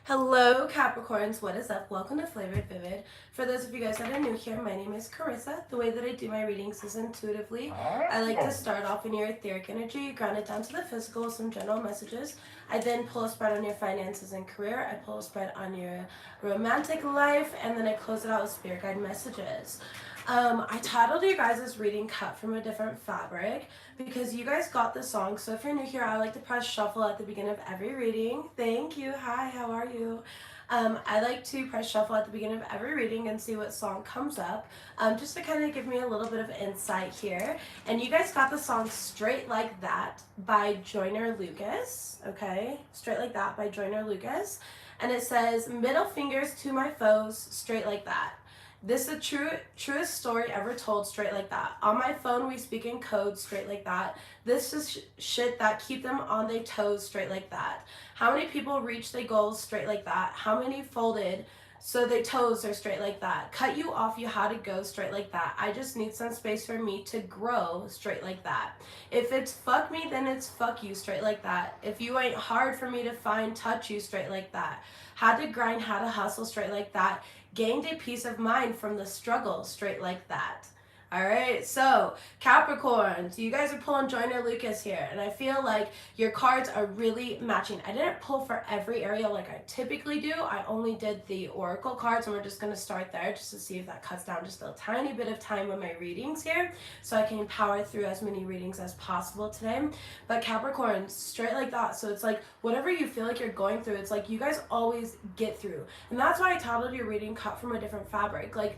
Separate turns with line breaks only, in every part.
Hello Capricorns, what is up? Welcome to FlavoredVivid. For those of you guys that are new here, my name is Carissa. The way that I do my readings is intuitively. I like to start off in your etheric energy, ground it down to the physical with some general messages. I then pull a spread on your finances and career. I pull a spread on your romantic life, and then I close it out with spirit guide messages. I titled you guys' reading Cut from a Different Fabric because you guys got the song. So if you're new here, I like to press shuffle at the beginning of every reading. Thank you. Hi, how are you? I like to press shuffle at the beginning of every reading and see what song comes up, just to kind of give me a little bit of insight here. And you guys got the song Straight Like That by Joyner Lucas, okay? Straight Like That by Joyner Lucas. And it says, middle fingers to my foes, straight like that. This is the truest story ever told, straight like that. On my phone, we speak in code, straight like that. This is shit that keep them on their toes, straight like that. How many people reach their goals, straight like that? How many folded so their toes are straight like that? Cut you off, you had to go, straight like that. I just need some space for me to grow, straight like that. If it's fuck me, then it's fuck you, straight like that. If you ain't hard for me to find, touch you, straight like that. Had to grind, had to hustle, straight like that. Gained a peace of mind from the struggle, straight like that. All right, so Capricorns, you guys are pulling Joyner Lucas here, and I feel like your cards are really matching. I didn't pull for every area like I typically do. I only did the oracle cards, and we're just going to start there just to see if that cuts down just a tiny bit of time on my readings here, so I can power through as many readings as possible today. But Capricorns, straight like that. So it's like whatever you feel like you're going through, it's like you guys always get through, and that's why I titled your reading Cut from a Different Fabric. Like,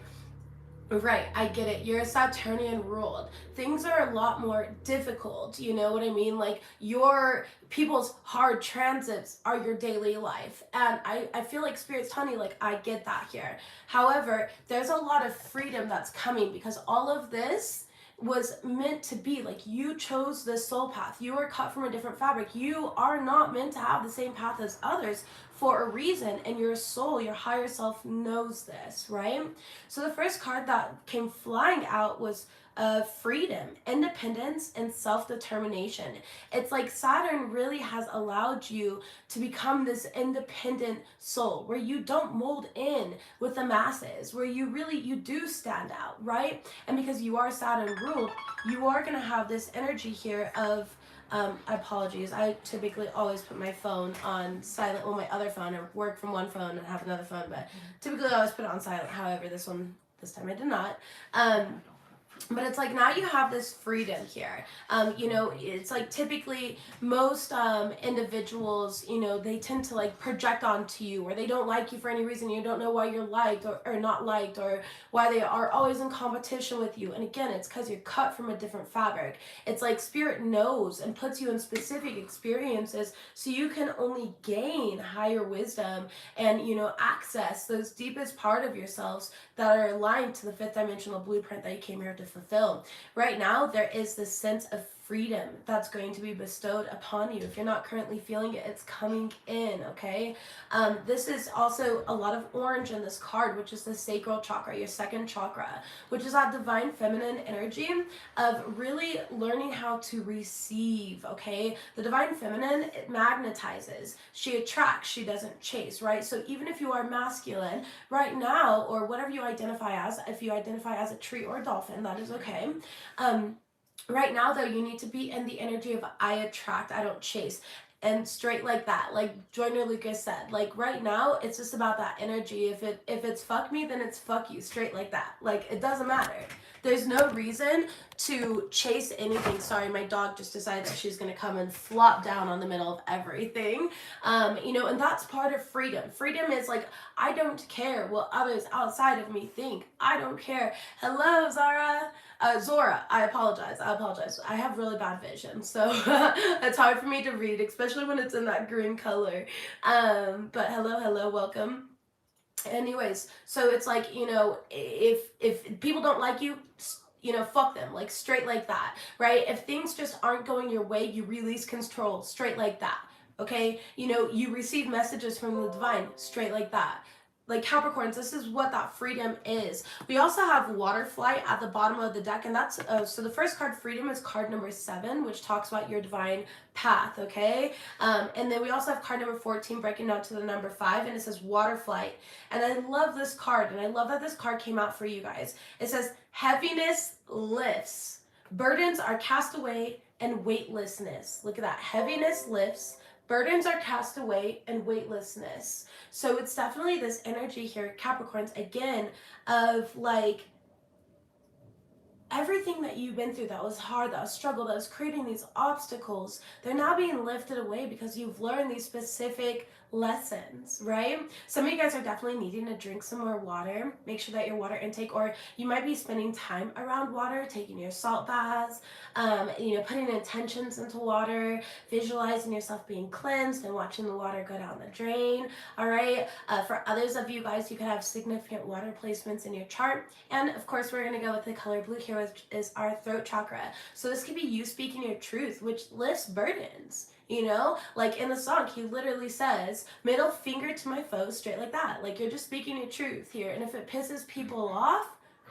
right, I get it. You're a Saturnian ruled. Things are a lot more difficult, you know what I mean? Like, your people's hard transits are your daily life. And I feel like Spirit's telling you, like, I get that here. However, there's a lot of freedom that's coming because all of this was meant to be. Like, you chose this soul path. You are cut from a different fabric. You are not meant to have the same path as others for a reason, and your soul, your higher self, knows this, right? So the first card that came flying out was freedom, independence, and self-determination. It's like Saturn really has allowed you to become this independent soul where you don't mold in with the masses, where you do stand out, right? And because you are Saturn ruled, you are going to have this energy here of apologies. I typically always put my phone on silent, well, my other phone, or work from one phone and have another phone, but typically I always put it on silent. However, this time I did not. But it's like now you have this freedom here. It's like typically most individuals, they tend to like project onto you, or they don't like you for any reason. You don't know why you're liked or not liked, or why they are always in competition with you. And again, it's because you're cut from a different fabric. It's like Spirit knows and puts you in specific experiences so you can only gain higher wisdom and, access those deepest part of yourselves that are aligned to the fifth dimensional blueprint that you came here to fulfill. Right now, there is this sense of freedom that's going to be bestowed upon you. If you're not currently feeling it, it's coming in, okay? This is also a lot of orange in this card, which is the sacral chakra, your second chakra, which is that divine feminine energy of really learning how to receive, okay? The divine feminine, it magnetizes. She attracts, she doesn't chase, right? So even if you are masculine right now, or whatever you identify as, if you identify as a tree or a dolphin, that is okay. Right now, though, you need to be in the energy of I attract, I don't chase. And straight like that, like Joyner Lucas said, like right now, it's just about that energy. If it's fuck me, then it's fuck you, straight like that. Like, it doesn't matter. There's no reason to chase anything. Sorry, my dog just decided that she's gonna come and flop down on the middle of everything. And that's part of freedom. Freedom is like, I don't care what others outside of me think. I don't care. Hello, Zara. Zora, I apologize. I have really bad vision, so it's hard for me to read, especially when it's in that green color. But hello, welcome. Anyways, so it's like, if people don't like you, fuck them, like straight like that, right? If things just aren't going your way, you release control, straight like that, okay? You receive messages from the divine, straight like that. Like Capricorns, this is what that freedom is. We also have water flight at the bottom of the deck, and that's so the first card, freedom, is card number 7, which talks about your divine path. Okay, and then we also have card number 14 breaking down to the number 5, and it says water flight. And I love this card, and I love that this card came out for you guys. It says heaviness lifts, burdens are cast away, and weightlessness. Look at that, heaviness lifts, burdens are cast away, and weightlessness. So it's definitely this energy here, Capricorns, again, of like everything that you've been through that was hard, that was struggle, that was creating these obstacles, they're now being lifted away because you've learned these specific lessons, right? Some of you guys are definitely needing to drink some more water. Make sure that your water intake, or you might be spending time around water, taking your salt baths, putting intentions into water, visualizing yourself being cleansed and watching the water go down the drain. All right. For others of you guys, you could have significant water placements in your chart. And of course, we're going to go with the color blue here, which is our throat chakra. So this could be you speaking your truth, which lifts burdens. Like in the song, he literally says, middle finger to my foes, straight like that. Like you're just speaking your truth here. And if it pisses people off,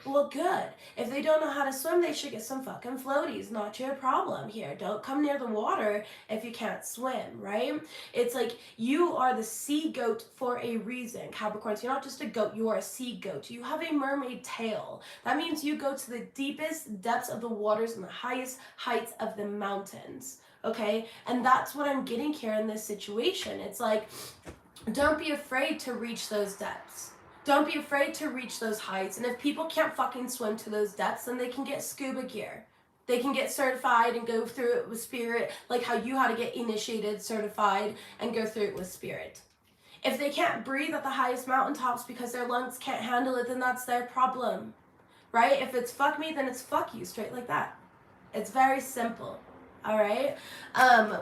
well, good. If they don't know how to swim, they should get some fucking floaties. Not your problem here. Don't come near the water if you can't swim, right? It's like you are the sea goat for a reason, Capricorns. You're not just a goat, you are a sea goat. You have a mermaid tail. That means you go to the deepest depths of the waters and the highest heights of the mountains. Okay, and that's what I'm getting here in this situation. It's like, don't be afraid to reach those depths. Don't be afraid to reach those heights. And if people can't fucking swim to those depths, then they can get scuba gear. They can get certified and go through it with spirit, like how you had to get initiated, certified, and go through it with spirit. If they can't breathe at the highest mountaintops because their lungs can't handle it, then that's their problem, right? If it's fuck me, then it's fuck you, straight like that. It's very simple. All right.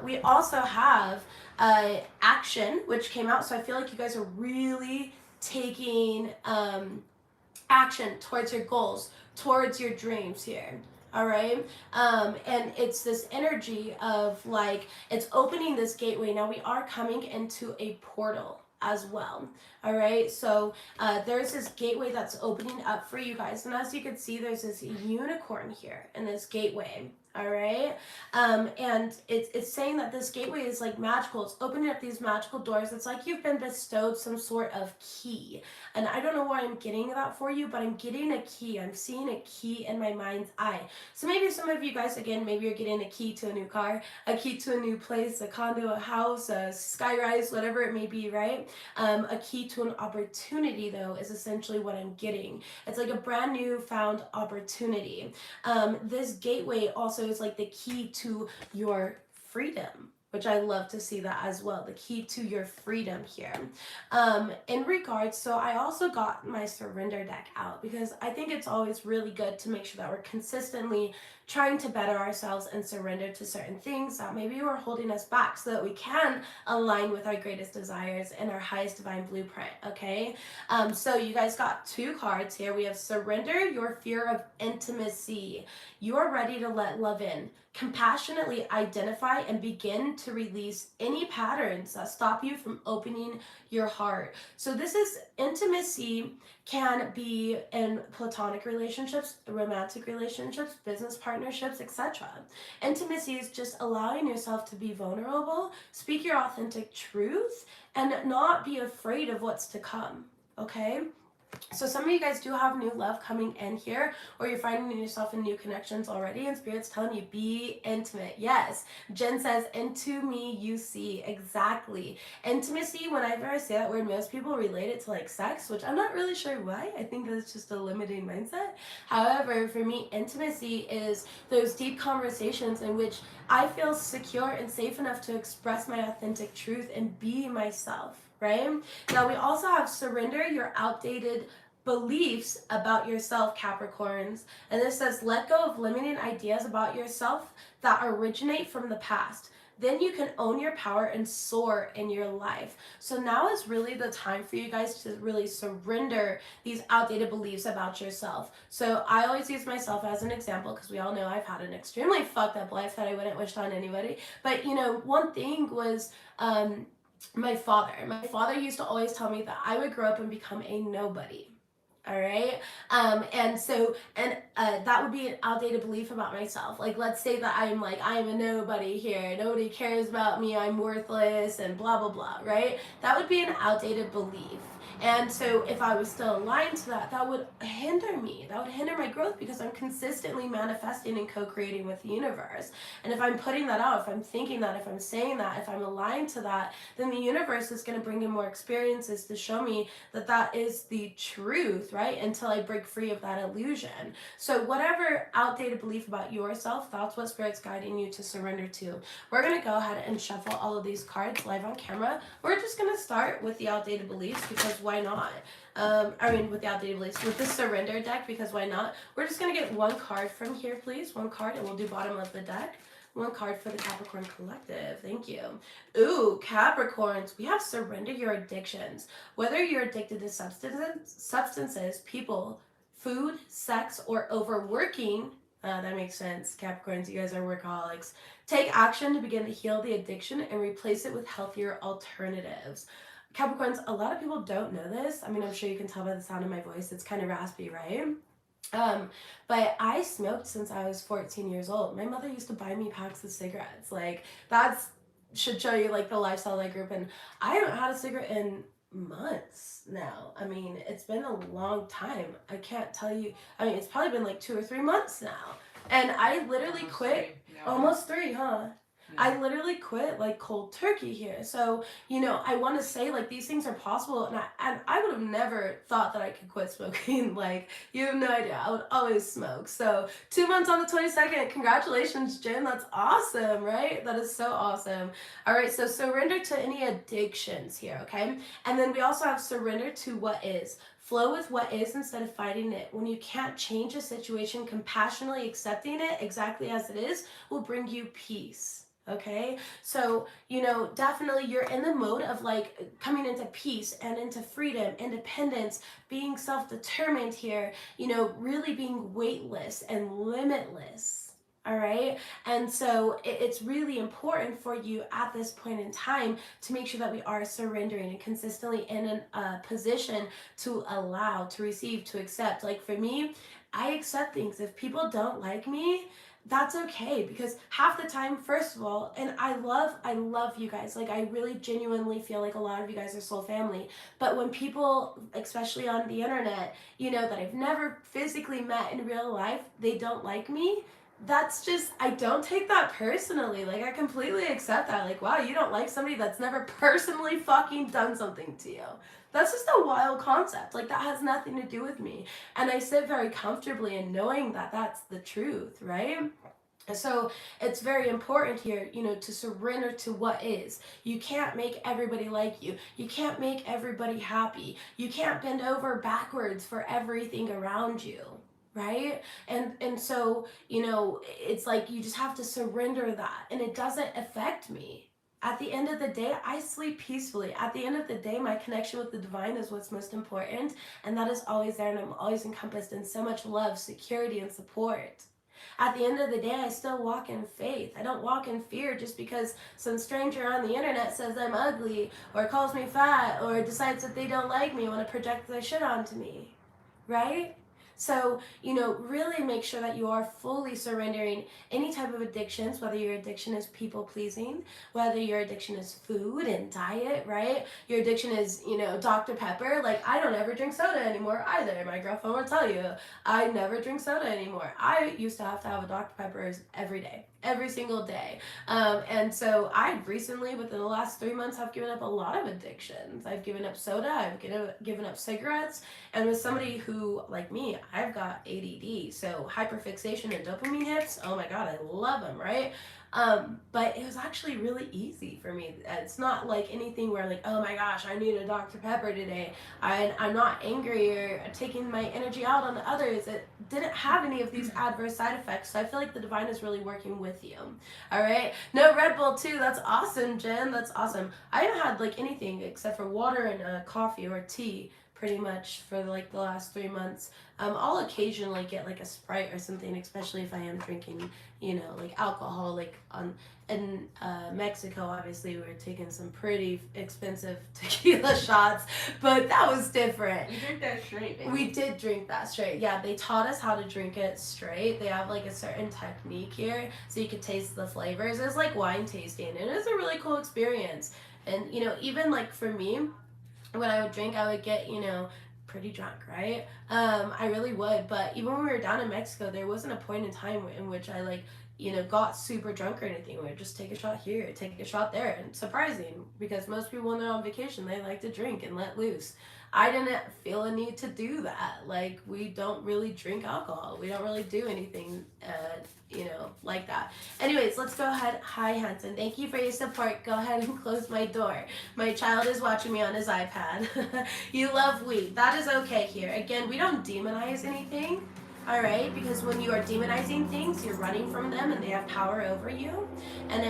We also have action, which came out. So I feel like you guys are really taking action towards your goals, towards your dreams here. All right. And it's this energy of like, it's opening this gateway. Now we are coming into a portal as well. All right, so there's this gateway that's opening up for you guys, and as you can see, there's this unicorn here in this gateway. All right, and it's saying that this gateway is like magical. It's opening up these magical doors. It's like you've been bestowed some sort of key, and I don't know why I'm getting that for you, but I'm getting a key. I'm seeing a key in my mind's eye. So maybe some of you guys, again, maybe you're getting a key to a new car, a key to a new place, a condo, a house, a skyrise, whatever it may be, right? A key to an opportunity, though, is essentially what I'm getting. It's like a brand new found opportunity. This gateway also is like the key to your freedom, which I love to see that as well, the key to your freedom here. In regards, so I also got my surrender deck out because I think it's always really good to make sure that we're consistently trying to better ourselves and surrender to certain things that maybe were holding us back so that we can align with our greatest desires and our highest divine blueprint, okay? So you guys got 2 cards here. We have surrender your fear of intimacy. You are ready to let love in. Compassionately identify and begin to release any patterns that stop you from opening your heart. So this is intimacy, can be in platonic relationships, romantic relationships, business partnerships, etc. Intimacy is just allowing yourself to be vulnerable, speak your authentic truth, and not be afraid of what's to come, okay? So some of you guys do have new love coming in here, or you're finding yourself in new connections already, and Spirit's telling you, be intimate. Yes, Jen says, into me you see. Exactly. Intimacy, whenever I say that word, most people relate it to like sex, which I'm not really sure why. I think that's just a limiting mindset. However, for me, intimacy is those deep conversations in which I feel secure and safe enough to express my authentic truth and be myself. Right? Now we also have surrender your outdated beliefs about yourself, Capricorns. And this says, let go of limiting ideas about yourself that originate from the past. Then you can own your power and soar in your life. So now is really the time for you guys to really surrender these outdated beliefs about yourself. So I always use myself as an example because we all know I've had an extremely fucked up life that I wouldn't wish on anybody. But one thing was, my father. My father used to always tell me that I would grow up and become a nobody. All right. That would be an outdated belief about myself. Like, let's say that I'm a nobody here. Nobody cares about me. I'm worthless and blah, blah, blah. Right. That would be an outdated belief. And so if I was still aligned to that, that would hinder me. That would hinder my growth because I'm consistently manifesting and co-creating with the universe. And if I'm putting that out, if I'm thinking that, if I'm saying that, if I'm aligned to that, then the universe is going to bring in more experiences to show me that that is the truth, right? Until I break free of that illusion. So whatever outdated belief about yourself, that's what Spirit's guiding you to surrender to. We're going to go ahead and shuffle all of these cards live on camera. We're just going to start with the outdated beliefs because why not? With the outdated beliefs, with the surrender deck, because why not? We're just going to get one card from here, please. One card, and we'll do bottom of the deck. One card for the Capricorn Collective. Thank you. Ooh, Capricorns, we have surrender your addictions. Whether you're addicted to substances, people, food, sex, or overworking, that makes sense. Capricorns, you guys are workaholics. Take action to begin to heal the addiction and replace it with healthier alternatives. Capricorns, a lot of people don't know this. I mean, I'm sure you can tell by the sound of my voice. It's kind of raspy, right? But I smoked since I was 14 years old. My mother used to buy me packs of cigarettes. Like, that's should show you like the lifestyle I grew up in. I haven't had a cigarette in months now. I mean, it's been a long time. I can't tell you. I mean, it's probably been like 2 or 3 months now. And I literally quit. Almost 3, huh? I literally quit like cold turkey here. So, I want to say like these things are possible, and I would have never thought that I could quit smoking. Like, you have no idea. I would always smoke. So 2 months on the 22nd. Congratulations, Jen. That's awesome, right? That is so awesome. All right, so surrender to any addictions here, okay? And then we also have surrender to what is. Flow with what is instead of fighting it. When you can't change a situation, compassionately accepting it exactly as it is will bring you peace. Okay, so definitely you're in the mode of like coming into peace and into freedom, independence, being self-determined here, really being weightless and limitless. All right, and so it's really important for you at this point in time to make sure that we are surrendering and consistently in a position to allow, to receive, to accept. Like for me, I accept things. If people don't like me, that's okay, because half the time, first of all, and I love you guys. Like, I really genuinely feel like a lot of you guys are soul family. But when people, especially on the internet, that I've never physically met in real life, they don't like me, that's just, I don't take that personally. Like, I completely accept that. Like, wow, you don't like somebody that's never personally fucking done something to you. That's just a wild concept. Like, that has nothing to do with me. And I sit very comfortably in knowing that that's the truth, right? So it's very important here, to surrender to what is. You can't make everybody like you. You can't make everybody happy. You can't bend over backwards for everything around you. Right? And so, it's like you just have to surrender that, and it doesn't affect me. At the end of the day, I sleep peacefully. At the end of the day, my connection with the divine is what's most important, and that is always there, and I'm always encompassed in so much love, security, and support. At the end of the day, I still walk in faith. I don't walk in fear just because some stranger on the internet says I'm ugly, or calls me fat, or decides that they don't like me and want to project their shit onto me. Right? So, really make sure that you are fully surrendering any type of addictions, whether your addiction is people pleasing, whether your addiction is food and diet, right? Your addiction is, Dr. Pepper. Like, I don't ever drink soda anymore either. My girlfriend will tell you, I never drink soda anymore. I used to have a Dr. Pepper every day. Every single day. And so I recently, within the last 3 months, have given up a lot of addictions. I've given up soda, I've given up cigarettes, and with somebody who, like me, I've got ADD, so hyperfixation and dopamine hits, oh my god, I love them, right? But it was actually really easy for me. It's not like anything where like, oh my gosh, I need a Dr. Pepper today. I'm not angry or taking my energy out on others. It didn't have any of these adverse side effects. So I feel like the divine is really working with you. All right. No Red Bull too. That's awesome, Jen. That's awesome. I haven't had like anything except for water and coffee or tea. pretty much for like the last 3 months. I'll occasionally get like a Sprite or something, especially if I am drinking, you know, like alcohol. Like in Mexico, obviously, we were taking some pretty expensive tequila shots, but that was different.
You drink that straight, baby.
We did drink that straight. Yeah, they taught us how to drink it straight. They have like a certain technique here, so you could taste the flavors. It's like wine tasting, and it's a really cool experience. And you know, even like for me, when I would drink, I would get, you know, pretty drunk, right? I really would. But even when we were down in Mexico, there wasn't a point in time in which I like, you know, got super drunk or anything. We would just take a shot here, take a shot there. And surprising, because most people when they're on vacation, they like to drink and let loose. I didn't feel a need to do that. Like, we don't really drink alcohol. We don't really do anything, you know, like that. Anyways, let's go ahead. Hi, Hanson. Thank you for your support. Go ahead and close my door. My child is watching me on his iPad. You love weed. That is okay here. Again, we don't demonize anything. All right, because when you are demonizing things, you're running from them and they have power over you. And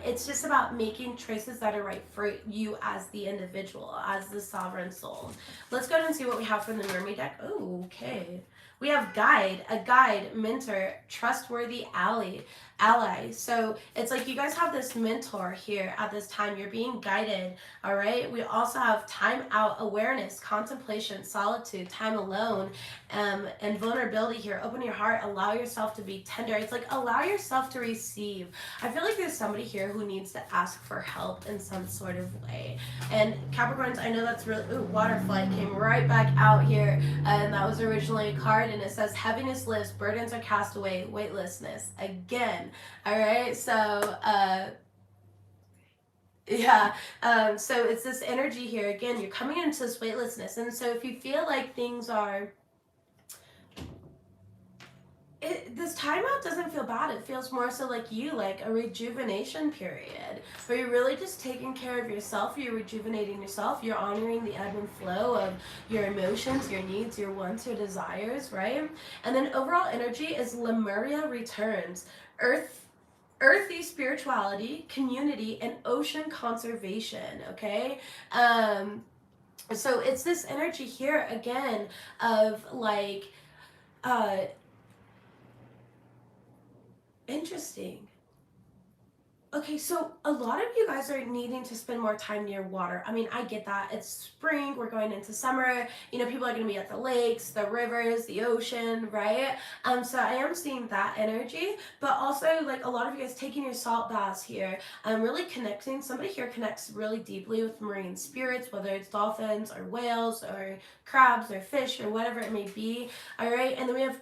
it's just about making choices that are right for you as the individual, as the sovereign soul. Let's go ahead and see what we have from the Mermaid deck. Oh, okay. We have guide, a guide, mentor, trustworthy ally. So it's like you guys have this mentor here at this time. You're being guided, all right? We also have time out, awareness, contemplation, solitude, time alone, and vulnerability here. Open your heart, allow yourself to be tender. It's like allow yourself to receive. I feel like there's somebody here who needs to ask for help in some sort of way. And Capricorns, I know that's really, ooh, Waterfly came right back out here, and that was originally a card, and it says heaviness lifts, burdens are cast away, weightlessness again. All right, so yeah, so it's this energy here again. You're coming into this weightlessness, and so if you feel like things are this timeout doesn't feel bad. It feels more so like you, like a rejuvenation period where you're really just taking care of yourself. You're rejuvenating yourself. You're honoring the ebb and flow of your emotions, your needs, your wants, your desires, right? And then overall energy is Lemuria returns. Earthy spirituality, community, and ocean conservation, okay? So it's this energy here again of like, interesting. Okay, so a lot of you guys are needing to spend more time near water. I mean, I get that. It's spring, we're going into summer. You know, people are going to be at the lakes, the rivers, the ocean, right? So I am seeing that energy, but also like a lot of you guys taking your salt baths here, really connecting. Somebody here connects really deeply with marine spirits, whether it's dolphins or whales or crabs or fish or whatever it may be, all right? And then we have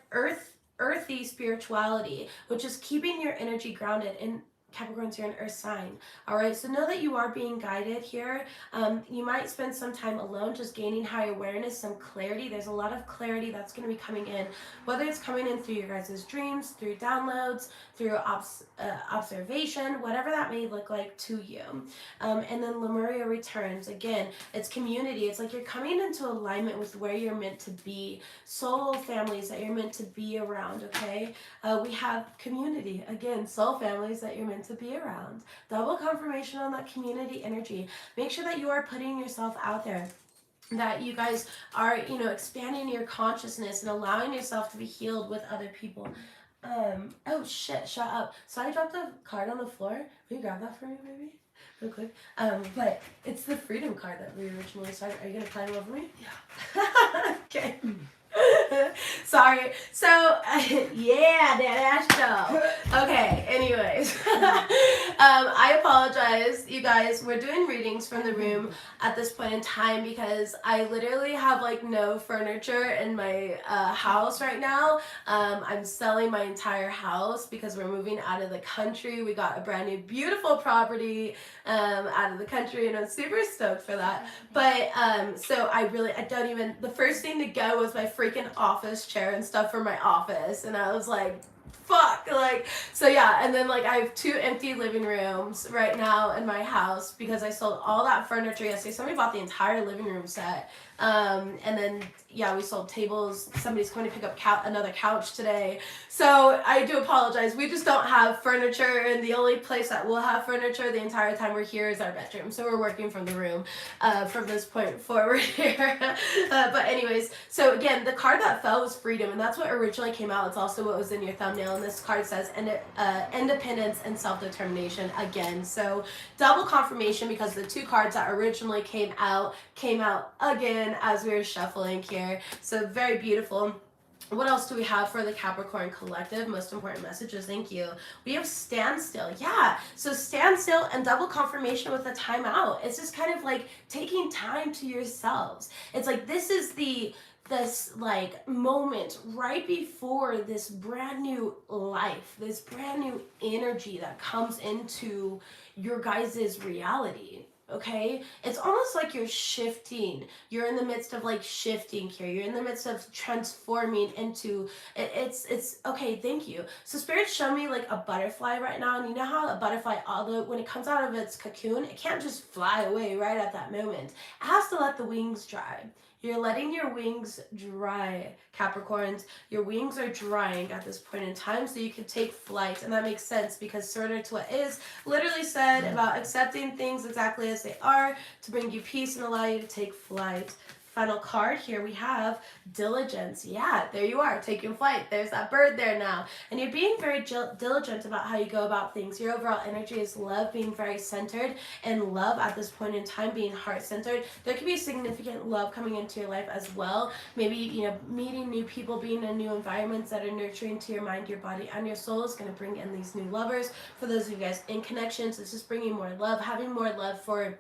earthy spirituality, which is keeping your energy grounded. And Capricorns, you're an earth sign. All right, so know that you are being guided here. You might spend some time alone, just gaining high awareness, some clarity. There's a lot of clarity that's going to be coming in, whether it's coming in through your guys' dreams, through downloads, through observation, whatever that may look like to you. And then Lemuria returns. Again, it's community. It's like you're coming into alignment with where you're meant to be. Soul families that you're meant to be around, okay? We have community. Again, soul families that you're meant to be around. Double confirmation on that community energy. Make sure that you are putting yourself out there, that you guys are, you know, expanding your consciousness and allowing yourself to be healed with other people. Oh shit, shut up. So I dropped a card on the floor. Will you grab that for me, baby? Real quick. But it's the freedom card that we originally started. Are you gonna climb over me? Yeah. Okay. Sorry. So, yeah, that show. Okay, anyways. I apologize, you guys. We're doing readings from the room at this point in time because I literally have like no furniture in my house right now. I'm selling my entire house because we're moving out of the country. We got a brand new beautiful property out of the country, and I'm super stoked for that. But so I don't even, the first thing to go was my freaking office chair and stuff for my office, and I was like, fuck, like, so yeah. And then like I have 2 empty living rooms right now in my house because I sold all that furniture yesterday. Somebody bought the entire living room set. And then yeah, we sold tables. Somebody's going to pick up another couch today. So I do apologize. We just don't have furniture, and the only place that will have furniture the entire time we're here is our bedroom. So we're working from the room from this point forward here. But anyways, so again, the card that fell was freedom, and that's what originally came out. It's also what was in your thumbnail, and this card says independence and self-determination again. So double confirmation because the 2 cards that originally came out again as we were shuffling here. So very beautiful. What else do we have for the Capricorn collective? Most important messages, thank you. We have standstill. Yeah, so standstill and double confirmation with a timeout. It's just kind of like taking time to yourselves. It's like this is this like moment right before this brand new life, this brand new energy that comes into your guys' reality. Okay, it's almost like you're shifting. You're in the midst of like shifting here. You're in the midst of transforming into it's okay. Thank you. So spirit show me like a butterfly right now, and you know how a butterfly, although when it comes out of its cocoon, it can't just fly away right at that moment. It has to let the wings dry. You're letting your wings dry, Capricorns. Your wings are drying at this point in time so you can take flight. And that makes sense because surrender to what is literally said about accepting things exactly as they are to bring you peace and allow you to take flight. Final card here we have diligence. Yeah, there you are, taking flight. There's that bird there now. And you're being very diligent about how you go about things. Your overall energy is love, being very centered, and love at this point in time being heart-centered. There could be significant love coming into your life as well. Maybe, you know, meeting new people, being in new environments that are nurturing to your mind, your body, and your soul is going to bring in these new lovers. For those of you guys in connections, it's just bringing more love, having more love for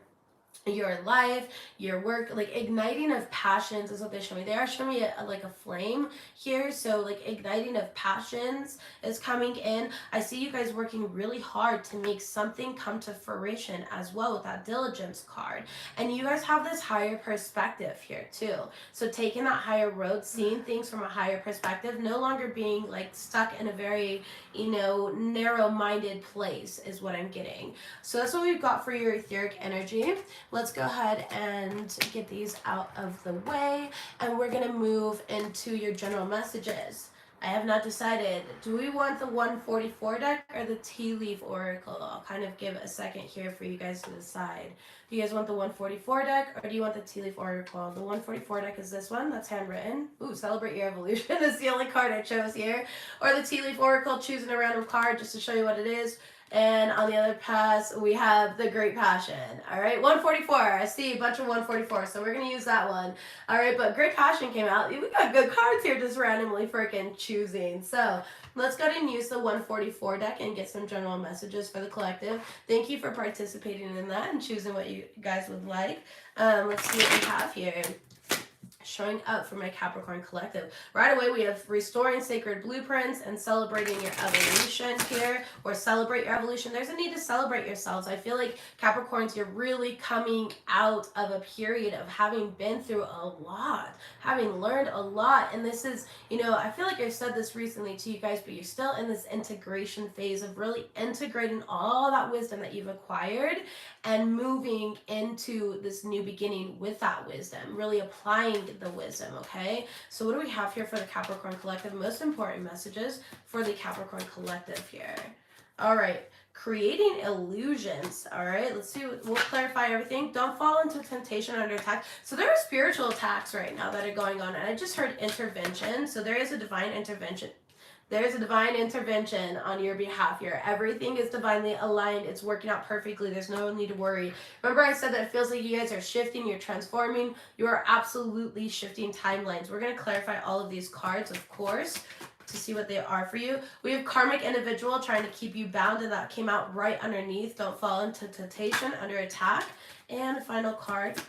your life, your work, like igniting of passions is what they're showing me. They are showing me like a flame here, so like igniting of passions is coming in. I see you guys working really hard to make something come to fruition as well with that diligence card. And you guys have this higher perspective here too. So taking that higher road, seeing things from a higher perspective, no longer being like stuck in a very, you know, narrow-minded place is what I'm getting. So that's what we've got for your etheric energy. Let's go ahead and get these out of the way, and we're going to move into your general messages. I have not decided. Do we want the 144 deck or the Tea Leaf Oracle? I'll kind of give a second here for you guys to decide. Do you guys want the 144 deck or do you want the Tea Leaf Oracle? The 144 deck is this one. That's handwritten. Ooh, Celebrate Your Evolution is the only card I chose here. Or the Tea Leaf Oracle, choosing a random card just to show you what it is. And on the other pass, we have the Great Passion. All right, 144. I see a bunch of 144, so we're going to use that one. All right, but Great Passion came out. We got good cards here just randomly freaking choosing. So let's go ahead and use the 144 deck and get some general messages for the collective. Thank you for participating in that and choosing what you guys would like. Let's see what we have here. Showing up for my Capricorn collective. Right away, we have restoring sacred blueprints and celebrating your evolution here, or celebrate your evolution. There's a need to celebrate yourselves. I feel like Capricorns, you're really coming out of a period of having been through a lot, having learned a lot. And this is, you know, I feel like I've said this recently to you guys, but you're still in this integration phase of really integrating all that wisdom that you've acquired and moving into this new beginning with that wisdom, really applying the wisdom, okay? So what do we have here for the Capricorn collective? Most important messages for the Capricorn collective here. All right, creating illusions. All right, let's see. We'll clarify everything. Don't fall into temptation under attack. So there are spiritual attacks right now that are going on, and I just heard intervention. So there is a divine intervention. There's a divine intervention on your behalf here. Everything is divinely aligned. It's working out perfectly. There's no need to worry. Remember I said that it feels like you guys are shifting, you're transforming. You are absolutely shifting timelines. We're going to clarify all of these cards, of course, to see what they are for you. We have karmic individual trying to keep you bound, and that came out right underneath. Don't fall into temptation, under attack. And final card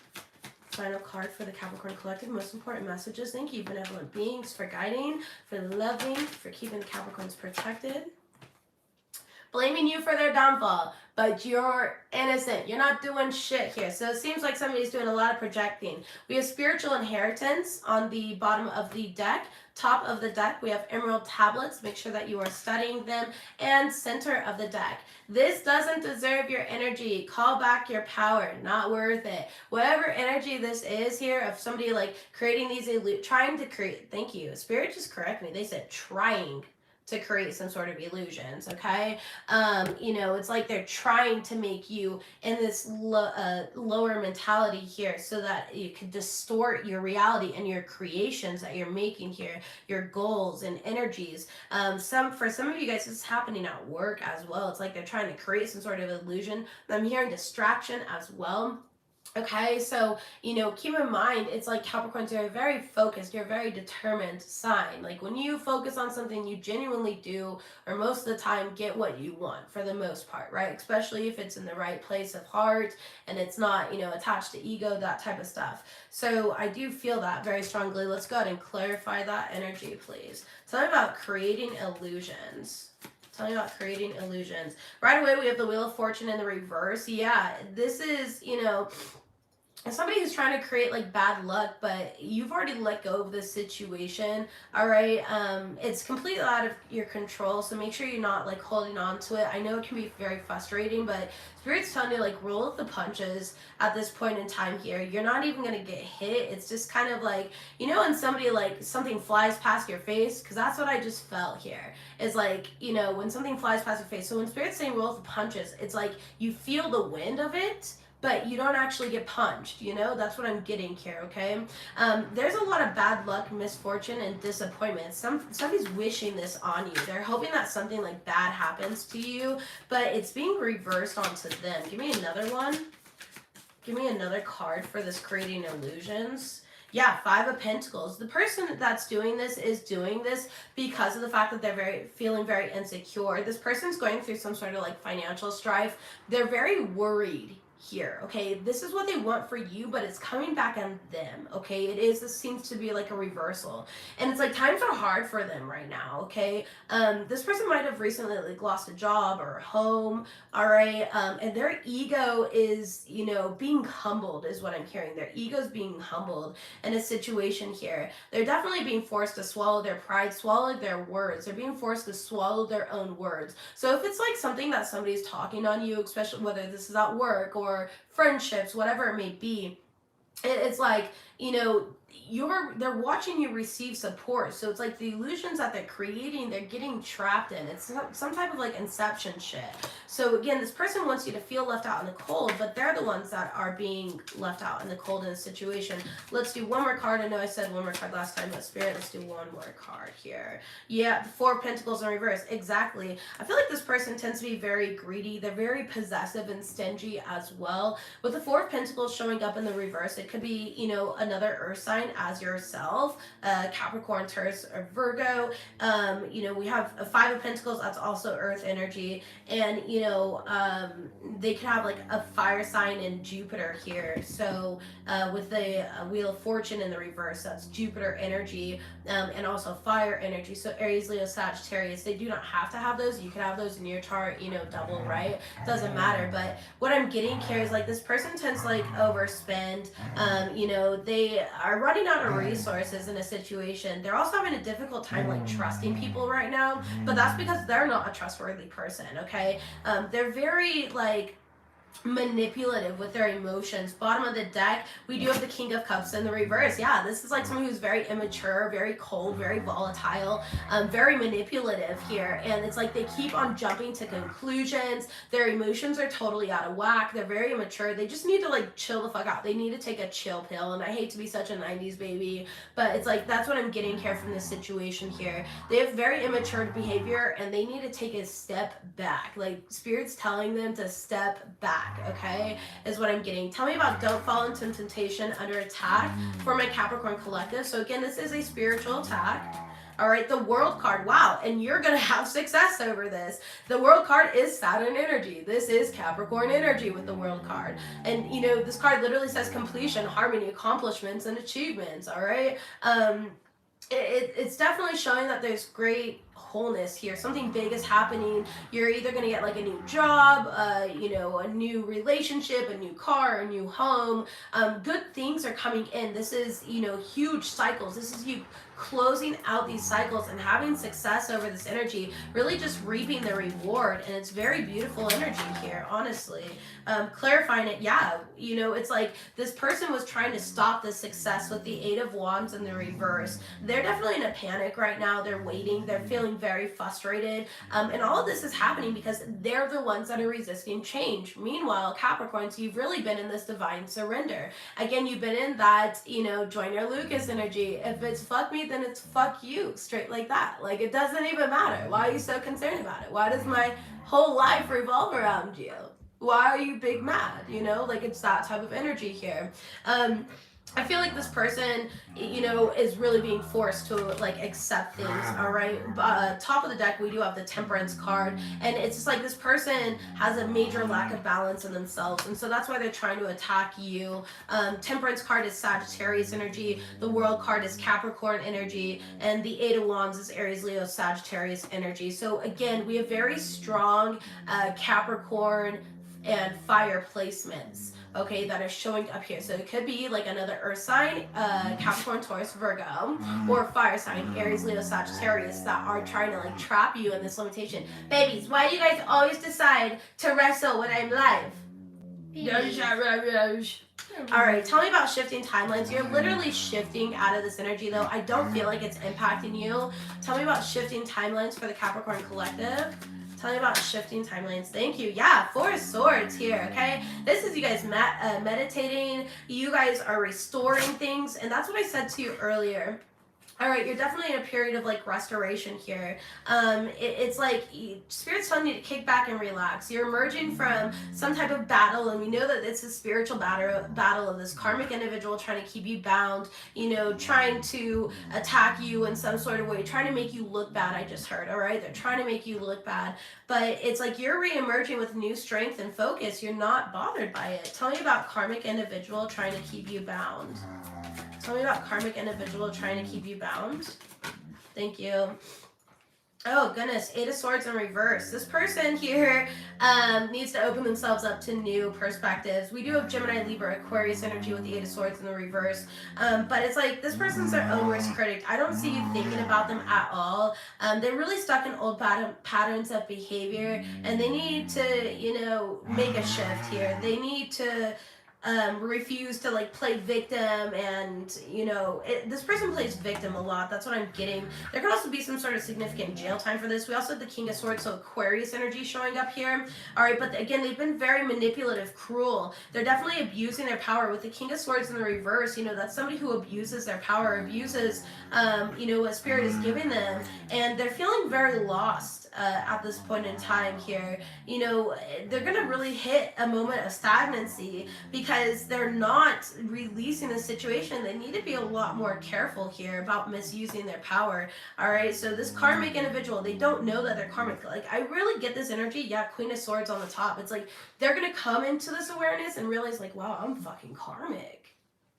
for the Capricorn collective. Most important messages. Thank you, benevolent beings, for guiding, for loving, for keeping the Capricorns protected. blaming you for their downfall, but you're innocent. You're not doing shit here. So it seems like somebody's doing a lot of projecting. We have spiritual inheritance on the bottom of the deck. Top of the deck, we have emerald tablets. Make sure that you are studying them. And center of the deck, this doesn't deserve your energy. Call back your power. Not worth it. Whatever energy this is here of somebody like creating these, trying to create, thank you. Spirit just correct me. They said trying to create some sort of illusions, okay? It's like they're trying to make you in this lower mentality here so that you can distort your reality and your creations that you're making here, your goals and energies. For some of you guys, this is happening at work as well. It's like they're trying to create some sort of illusion. I'm hearing distraction as well. Okay, so, keep in mind, it's like Capricorns, you're very focused, you're a very determined sign. Like when you focus on something, you genuinely do, or most of the time, get what you want for the most part, right? Especially if it's in the right place of heart and it's not, attached to ego, that type of stuff. So I do feel that very strongly. Let's go ahead and clarify that energy, please. Tell me about creating illusions. Tell me about creating illusions. Right away, we have the Wheel of Fortune in the reverse. Yeah, this is, somebody who's trying to create like bad luck, but you've already let go of this situation. All right, it's completely out of your control, so make sure you're not like holding on to it. I know it can be very frustrating, but Spirit's telling you like roll with the punches at this point in time here. You're not even gonna get hit. It's just kind of like, when somebody like something flies past your face, because that's what I just felt here. Is like, when something flies past your face. So when Spirit's saying roll with the punches, it's like you feel the wind of it, but you don't actually get punched, That's what I'm getting here, okay? There's a lot of bad luck, misfortune, and disappointment. Somebody's wishing this on you. They're hoping that something like bad happens to you, but it's being reversed onto them. Give me another one. Give me another card for this creating illusions. Yeah, Five of Pentacles. The person that's doing this is doing this because of the fact that they're feeling very insecure. This person's going through some sort of like financial strife. They're very worried here, okay? This is what they want for you, but it's coming back on them, okay? This seems to be like a reversal. And it's like times are hard for them right now, okay? This person might have recently like lost a job or a home, all right? And their ego is, being humbled is what I'm hearing. Their ego's being humbled in a situation here. They're definitely being forced to swallow their pride, swallow their words. They're being forced to swallow their own words. So if it's like something that somebody's talking on you, especially whether this is at work or friendships, whatever it may be, it's like, they're watching you receive support. So it's like the illusions that they're creating, they're getting trapped in. It's some type of like inception shit. So again, this person wants you to feel left out in the cold, but they're the ones that are being left out in the cold in a situation. Let's do one more card. I know I said one more card last time, but Spirit, let's do one more card here. Yeah, the Four of Pentacles in reverse. Exactly. I feel like this person tends to be very greedy. They're very possessive and stingy as well. With the Four of Pentacles showing up in the reverse, it could be, another earth sign as yourself, Capricorn, Taurus, or Virgo. We have a Five of Pentacles, that's also earth energy, and they could have like a fire sign in Jupiter here. So with the Wheel of Fortune in the reverse, that's Jupiter energy, and also fire energy. So Aries, Leo, Sagittarius, they do not have to have those. You can have those in your chart, double, right? Doesn't matter. But what I'm getting here is like this person tends to like overspend. They are running out of resources in a situation. They're also having a difficult time like trusting people right now, but that's because they're not a trustworthy person, okay? They're very like manipulative with their emotions. Bottom of the deck, we do have the King of Cups in the reverse. Yeah, this is like someone who's very immature, very cold, very volatile, very manipulative here. And it's like they keep on jumping to conclusions. Their emotions are totally out of whack. They're very immature. They just need to like chill the fuck out. They need to take a chill pill. And I hate to be such a 90s baby, but it's like that's what I'm getting here from this situation here. They have very immature behavior and they need to take a step back. Like Spirit's telling them to step back. Okay, is what I'm getting. Tell me about don't fall into temptation under attack for my Capricorn collective. So again, this is a spiritual attack. All right, the World card. Wow, and you're going to have success over this. The World card is Saturn energy. This is Capricorn energy with the World card. And, this card literally says completion, harmony, accomplishments, and achievements, all right? It's definitely showing that there's great wholeness here. Something big is happening. You're either going to get like a new job, you know, a new relationship, a new car, a new home. Good things are coming in. This is, you know, huge cycles. This is you closing out these cycles and having success over this energy, really just reaping the reward. And it's very beautiful energy here, honestly. Clarifying it, yeah, you know, it's like this person was trying to stop the success with the Eight of Wands in the reverse. They're definitely in a panic right now. They're waiting. They're feeling very frustrated. And all of this is happening because they're the ones that are resisting change. Meanwhile, Capricorns, you've really been in this divine surrender. Again, you've been in that, you know, Joyner Lucas energy. If it's fuck me, then it's fuck you. Straight like that. Like, it doesn't even matter. Why are you so concerned about it? Why does my whole life revolve around you? Why are you big mad? You know, like, it's that type of energy here. I feel like this person, you know, is really being forced to like accept things, all right? Top of the deck, we do have the Temperance card, and it's just like this person has a major lack of balance in themselves, and so that's why they're trying to attack you. Temperance card is Sagittarius energy, the World card is Capricorn energy, and the Eight of Wands is Aries, Leo, Sagittarius energy. So again, we have very strong Capricorn and fire placements, okay, that are showing up here. So it could be like another earth sign, Capricorn, Taurus, Virgo, or fire sign, Aries, Leo, Sagittarius, that are trying to like trap you in this limitation. Babies, why do you guys always decide to wrestle when I'm live? All right, tell me about shifting timelines. You're literally shifting out of this energy, though. I don't feel like it's impacting you. Tell me about shifting timelines for the Capricorn collective. Tell me about shifting timelines. Thank you. Yeah, Four of Swords here, okay? This is you guys meditating. You guys are restoring things, and that's what I said to you earlier. All right, you're definitely in a period of like restoration here. It's like Spirit's telling you to kick back and relax. You're emerging from some type of battle, and we know that it's a spiritual battle of this karmic individual trying to keep you bound, you know, trying to attack you in some sort of way, trying to make you look bad, I just heard, all right? They're trying to make you look bad, but it's like you're re-emerging with new strength and focus. You're not bothered by it. Tell me about karmic individual trying to keep you bound. Tell me about karmic individual trying to keep you bound. Thank you. Oh, goodness. Eight of Swords in reverse. This person here needs to open themselves up to new perspectives. We do have Gemini, Libra, Aquarius energy with the Eight of Swords in the reverse. But it's like this person's their own worst critic. I don't see you thinking about them at all. They're really stuck in old patterns of behavior, and they need to, you know, make a shift here. They need to refuse to like play victim, and you know, this person plays victim a lot. That's what I'm getting. There could also be some sort of significant jail time for this. We also have the King of Swords, so Aquarius energy showing up here. All right, but again, they've been very manipulative, cruel. They're definitely abusing their power. With the King of Swords in the reverse, you know, that's somebody who abuses their power, abuses you know, what Spirit is giving them, and they're feeling very lost at this point in time here. You know, they're gonna really hit a moment of stagnancy because they're not releasing the situation. They need to be a lot more careful here about misusing their power. All right, so this karmic individual, they don't know that they're karmic. Like, I really get this energy. Yeah, Queen of Swords on the top. It's like they're gonna come into this awareness and realize like, wow, I'm fucking karmic.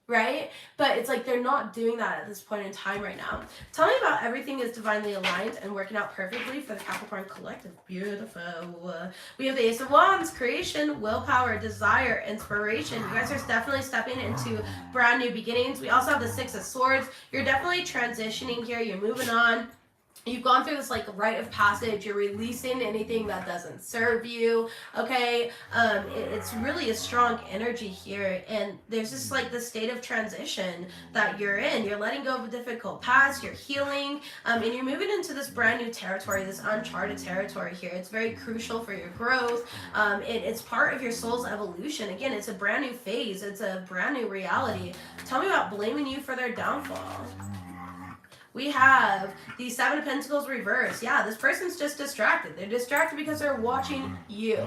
Right? But it's like they're not doing that at this point in time right now. Tell me about everything is divinely aligned and working out perfectly for the Capricorn collective. Beautiful. We have the Ace of Wands, creation, willpower, desire, inspiration. You guys are definitely stepping into brand new beginnings. We also have the Six of Swords. You're definitely transitioning here. You're moving on. You've gone through this like rite of passage. You're releasing anything that doesn't serve you, okay? It's really a strong energy here, and there's just like the state of transition that you're in. You're letting go of a difficult past, you're healing, and you're moving into this brand new territory, this uncharted territory here. It's very crucial for your growth. It's part of your soul's evolution. Again, it's a brand new phase. It's a brand new reality. Tell me about blaming you for their downfall. We have the Seven of Pentacles reverse. Yeah, this person's just distracted. They're distracted because they're watching you.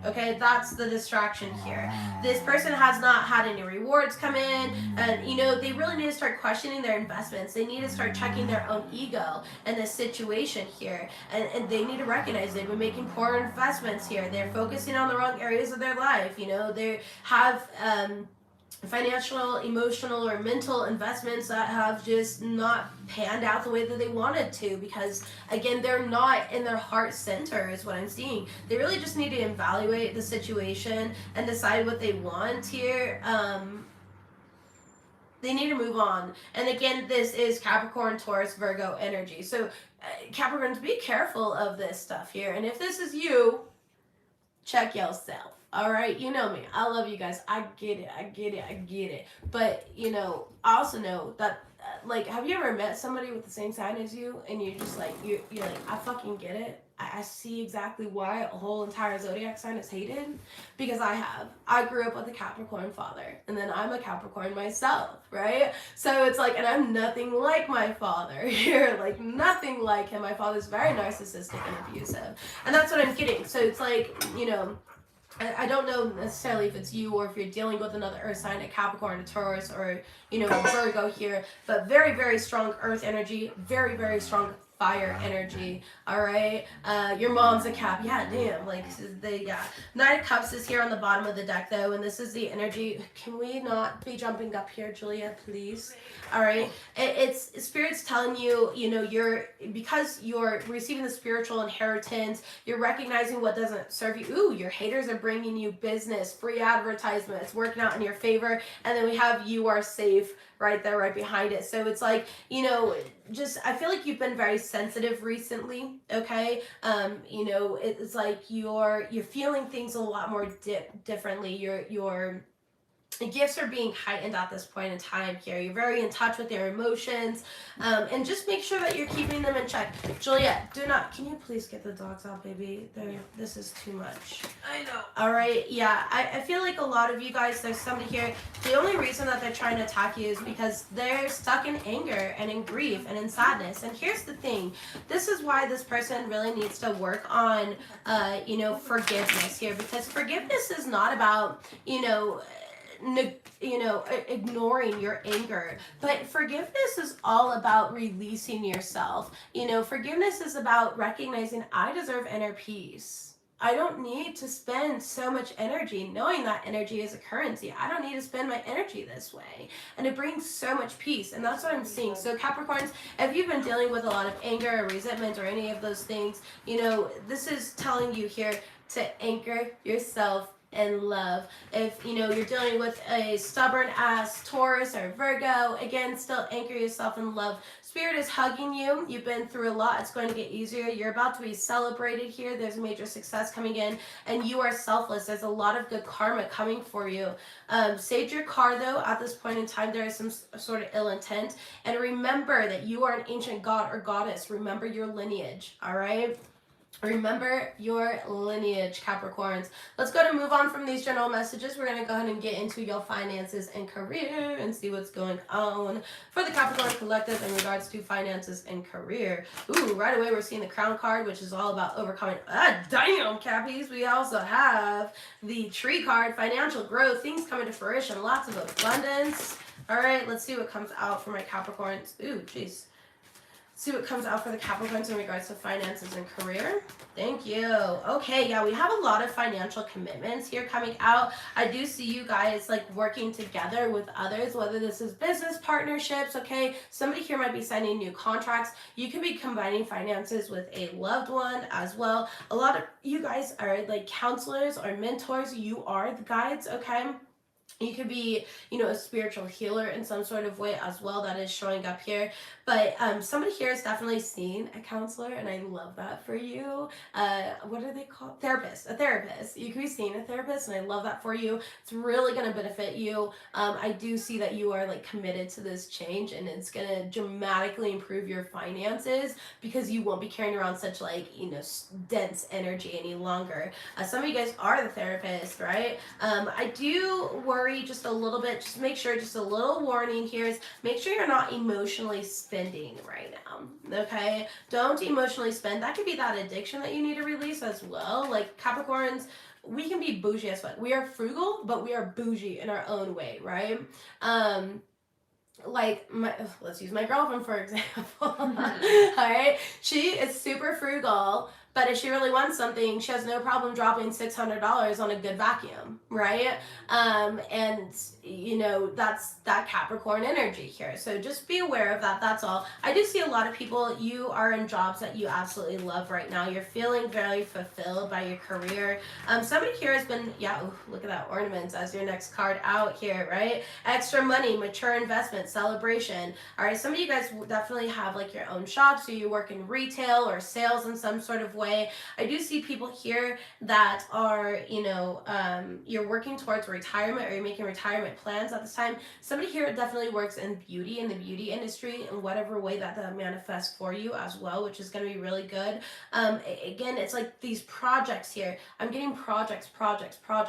Okay, that's the distraction here. This person has not had any rewards come in, and you know, they really need to start questioning their investments. They need to start checking their own ego in this situation here, and they need to recognize they've been making poor investments here. They're focusing on the wrong areas of their life. You know, they have financial, emotional, or mental investments that have just not panned out the way that they wanted to, because again, they're not in their heart center is what I'm seeing. They really just need to evaluate the situation and decide what they want here. They need to move on. And again, this is Capricorn, Taurus, Virgo energy. So Capricorns, be careful of this stuff here. And if this is you, check yourself. All right, you know me. I love you guys. I get it. But I also know that, like, have you ever met somebody with the same sign as you, and you're just like, you're like, I fucking get it. I see exactly why a whole entire zodiac sign is hated, because I grew up with a Capricorn father, and then I'm a Capricorn myself, right? So it's like, and I'm nothing like my father here, like nothing like him. My father's very narcissistic and abusive, and that's what I'm getting. So it's like, I don't know necessarily if it's you or if you're dealing with another earth sign, a Capricorn, a Taurus, or Virgo here, but very, very strong earth energy, very, very strong fire energy. All right, your mom's a Cap. Yeah, damn. Like Nine of Cups is here on the bottom of the deck though, and this is the energy. Can we not be jumping up here, Julia, please? All right, it's Spirit's telling you, because you're receiving the spiritual inheritance, you're recognizing what doesn't serve you. Ooh, your haters are bringing you business, free advertisements, working out in your favor, and then we have you are safe right there, right behind it. So it's like, just, I feel like you've been very sensitive recently, okay? It's like you're feeling things a lot more differently. Your gifts are being heightened at this point in time here. You're very in touch with your emotions, and just make sure that you're keeping them in check. Juliet, can you please get the dogs out, baby? This is too much.
I know.
All right, yeah, I feel like a lot of you guys, there's somebody here, the only reason that they're trying to attack you is because they're stuck in anger and in grief and in sadness. And here's the thing, this is why this person really needs to work on, forgiveness here, because forgiveness is not about, ignoring your anger, but forgiveness is all about releasing yourself. Forgiveness is about recognizing I deserve inner peace. I don't need to spend so much energy, knowing that energy is a currency. I don't need to spend my energy this way. And it brings so much peace. And that's what I'm seeing. So Capricorns, if you've been dealing with a lot of anger or resentment or any of those things, this is telling you here to anchor yourself and love. If you're dealing with a stubborn ass Taurus or Virgo, again, still anchor yourself in love. Spirit is hugging you. You've been through a lot. It's going to get easier. You're about to be celebrated here. There's major success coming in, and you are selfless. There's a lot of good karma coming for you. Sage your car though. At this point in time, there is some sort of ill intent, and remember that you are an ancient god or goddess. Remember your lineage. All right. Remember your lineage, Capricorns. Let's go to move on from these general messages. We're going to go ahead and get into your finances and career and see what's going on for the Capricorn Collective in regards to finances and career. Ooh, right away we're seeing the Crown card, which is all about overcoming. Damn, Cappies. We also have the Tree card, financial growth, things coming to fruition, lots of abundance. All right, let's see what comes out for my Capricorns. Ooh, jeez. See what comes out for the Capricorns in regards to finances and career. Thank you. Okay, yeah, we have a lot of financial commitments here coming out. I do see you guys like working together with others, whether this is business partnerships, okay? Somebody here might be signing new contracts. You could be combining finances with a loved one as well. A lot of you guys are like counselors or mentors. You are the guides, okay? You could be, a spiritual healer in some sort of way as well. That is showing up here. But somebody here is definitely seeing a counselor, and I love that for you. What are they called? A therapist. You could be seeing a therapist, and I love that for you. It's really going to benefit you. I do see that you are like committed to this change, and it's going to dramatically improve your finances because you won't be carrying around such dense energy any longer. Some of you guys are the therapist, right? I do worry just a little bit. Just make sure, just a little warning here is make sure you're not emotionally spending right now, okay? Don't emotionally spend. That could be that addiction that you need to release as well. Like Capricorns, we can be bougie as fuck. We are frugal, but we are bougie in our own way, right? Let's use my girlfriend for example. All right, she is super frugal, But if she really wants something, she has no problem dropping $600 on a good vacuum, right? And you know, that's that Capricorn energy here. So just be aware of that. That's all. I do see a lot of people, you are in jobs that you absolutely love right now. You're feeling very fulfilled by your career. Somebody here has been, yeah, ooh, look at that, ornaments as your next card out here, right? Extra money, mature investment, celebration. All right, some of you guys definitely have like your own shops, so you work in retail or sales in some sort of way. I do see people here that are, you know, you're working towards retirement, or you're making retirement plans at this time. Somebody here definitely works in beauty, in the beauty industry, in whatever way that manifests for you as well, which is going to be really good. Again, it's like these projects here. I'm getting projects.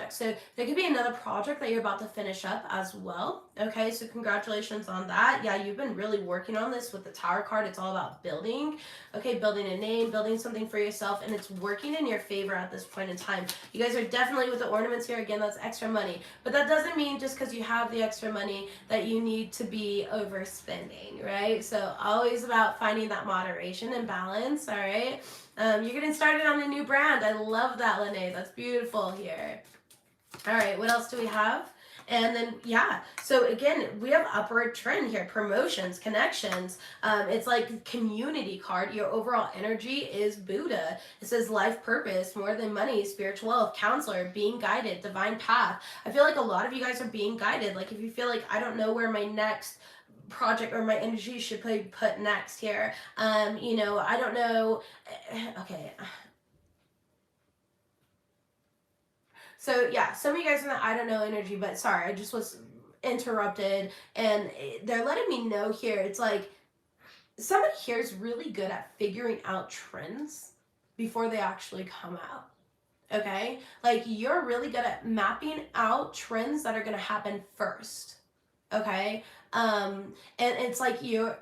So there could be another project that you're about to finish up as well. Okay, so congratulations on that. Yeah, you've been really working on this with the Tower card. It's all about building. Okay, building a name, building something for yourself, and it's working in your favor at this point in time. You guys are definitely, with the ornaments here, again, that's extra money. But that doesn't mean just because you have the extra money that you need to be overspending, right? So always about finding that moderation and balance, all right? You're getting started on a new brand. I love that, Lene. That's beautiful here. All right, what else do we have? And then, yeah, so again, we have upward trend here, promotions, connections. It's like community card. Your overall energy is Buddha. It says life purpose, more than money, spiritual wealth, counselor, being guided, divine path. I feel like a lot of you guys are being guided. Like if you feel like, I don't know where my next project or my energy should be put next here. You know, I don't know. Okay. So yeah, some of you guys are in the I don't know energy, but sorry, I just was interrupted, and they're letting me know here. It's like somebody here is really good at figuring out trends before they actually come out. Okay, like you're really good at mapping out trends that are going to happen first. Okay, and it's like you're.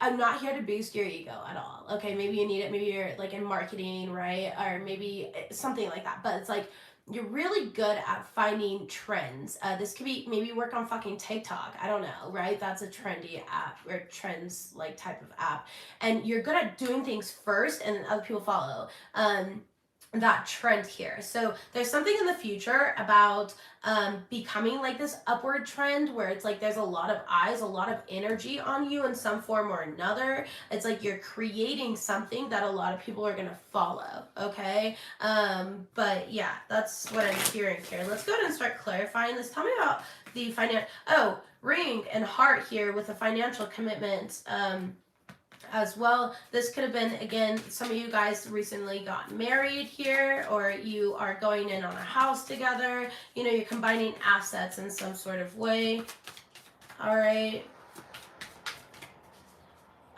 I'm not here to boost your ego at all. Okay, maybe you need it. Maybe you're like in marketing, right? Or maybe something like that. But it's like you're really good at finding trends. This could be maybe work on fucking TikTok. I don't know, right? That's a trendy app or trends like type of app. And you're good at doing things first and other people follow. That trend here. So there's something in the future about becoming like this upward trend where it's like there's a lot of eyes, a lot of energy on you in some form or another. It's like you're creating something that a lot of people are gonna follow. Okay, but yeah, that's what I'm hearing here. Let's go ahead and start clarifying this. Tell me about the ring and heart here with a financial commitment. As well. This could have been, again, some of you guys recently got married here, or you are going in on a house together. You know, you're combining assets in some sort of way. All right.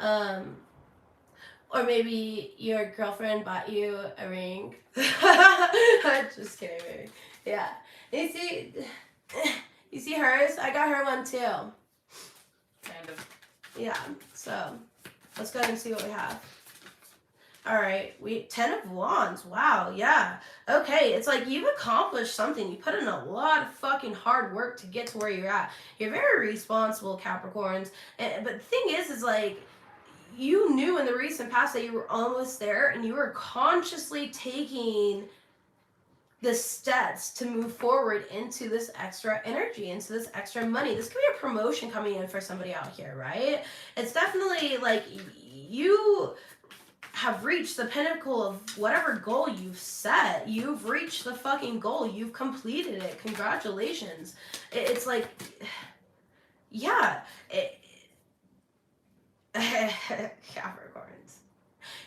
Or maybe your girlfriend bought you a ring. Just kidding, baby. Yeah. You see hers? I got her one too. Kind of. Yeah, so let's go ahead and see what we have. All right, 10 of Wands. Wow, yeah. Okay, it's like you've accomplished something. You put in a lot of fucking hard work to get to where you're at. You're very responsible, Capricorns. But the thing is like, you knew in the recent past that you were almost there, and you were consciously taking the steps to move forward into this extra energy, into this extra money. This could be a promotion coming in for somebody out here, right? It's definitely like you have reached the pinnacle of whatever goal you've set. You've reached the fucking goal. You've completed it. Congratulations. It's like, yeah. Capricorns.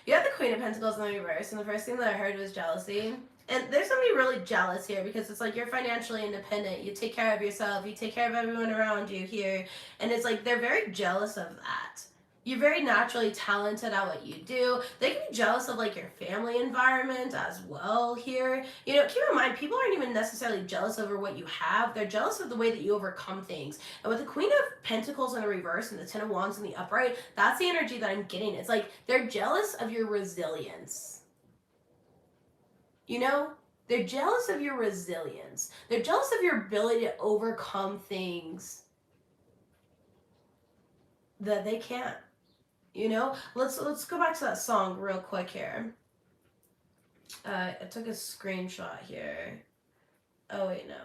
You have the Queen of Pentacles in the reverse, and the first thing that I heard was jealousy. And there's somebody really jealous here because it's like you're financially independent. You take care of yourself. You take care of everyone around you here. And it's like they're very jealous of that. You're very naturally talented at what you do. They can be jealous of like your family environment as well here. You know, keep in mind, people aren't even necessarily jealous over what you have. They're jealous of the way that you overcome things. And with the Queen of Pentacles in the reverse and the 10 of Wands in the upright, that's the energy that I'm getting. It's like they're jealous of your resilience. You know, they're jealous of your resilience. They're jealous of your ability to overcome things that they can't. You know, let's go back to that song real quick here. I took a screenshot here. Oh, wait, no.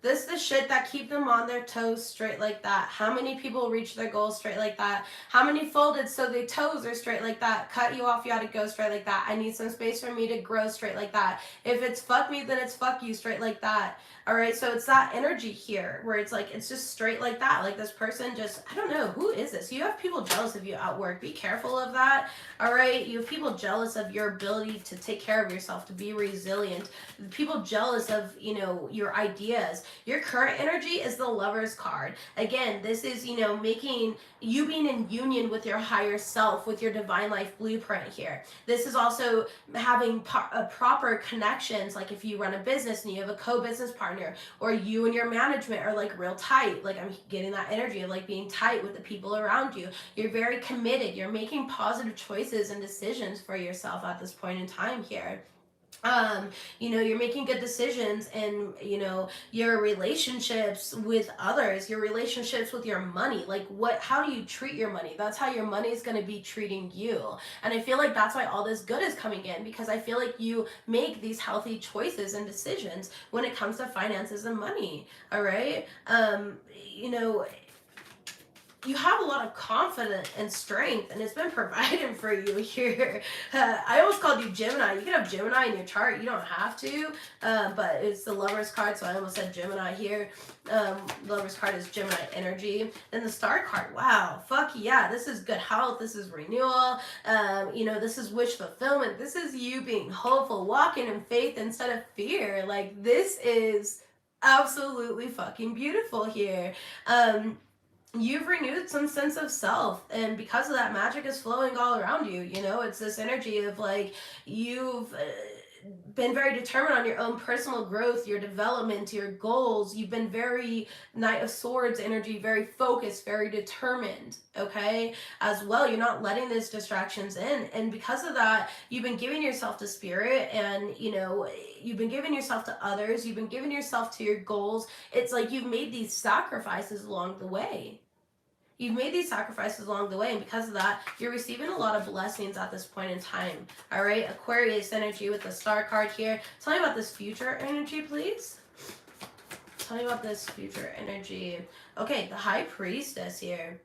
This is the shit that keep them on their toes straight like that. How many people reach their goals straight like that? How many folded so their toes are straight like that? Cut you off, you had to go straight like that. I need some space for me to grow straight like that. If it's fuck me, then it's fuck you straight like that. All right, so it's that energy here where it's like, it's just straight like that. Like this person just, I don't know, who is this? You have people jealous of you at work. Be careful of that. All right, you have people jealous of your ability to take care of yourself, to be resilient. People jealous of, you know, your ideas. Your current energy is the Lover's card. Again, this is, you know, making you being in union with your higher self, with your divine life blueprint here. This is also having proper connections, like if you run a business and you have a co-business partner, or you and your management are like real tight. Like I'm getting that energy of like being tight with the people around you. You're very committed. You're making positive choices and decisions for yourself at this point in time here. You know, you're making good decisions in, you know, your relationships with others, your relationships with your money. Like how do you treat your money? That's how your money is going to be treating you. And I feel like that's why all this good is coming in, because I feel like you make these healthy choices and decisions when it comes to finances and money. All right. You know, you have a lot of confidence and strength, and it's been provided for you here. I almost called you Gemini. You can have Gemini in your chart. You don't have to, but it's the Lover's card, so I almost said Gemini here. Lover's card is Gemini energy. Then the Star card, wow, fuck yeah, this is good health. This is renewal. You know, this is wish fulfillment. This is you being hopeful, walking in faith instead of fear. Like, this is absolutely fucking beautiful here. You've renewed some sense of self, and because of that, magic is flowing all around you. You know, it's this energy of like you've been very determined on your own personal growth, your development, your goals. You've been very Knight of Swords energy, very focused, very determined, okay? As well, you're not letting these distractions in. And because of that, you've been giving yourself to spirit, and, you know, you've been giving yourself to others. You've been giving yourself to your goals. It's like you've made these sacrifices along the way. You've made these sacrifices along the way, and because of that, you're receiving a lot of blessings at this point in time. All right, Aquarius energy with the Star card here. Tell me about this future energy, please. Tell me about this future energy. Okay, the High Priestess here.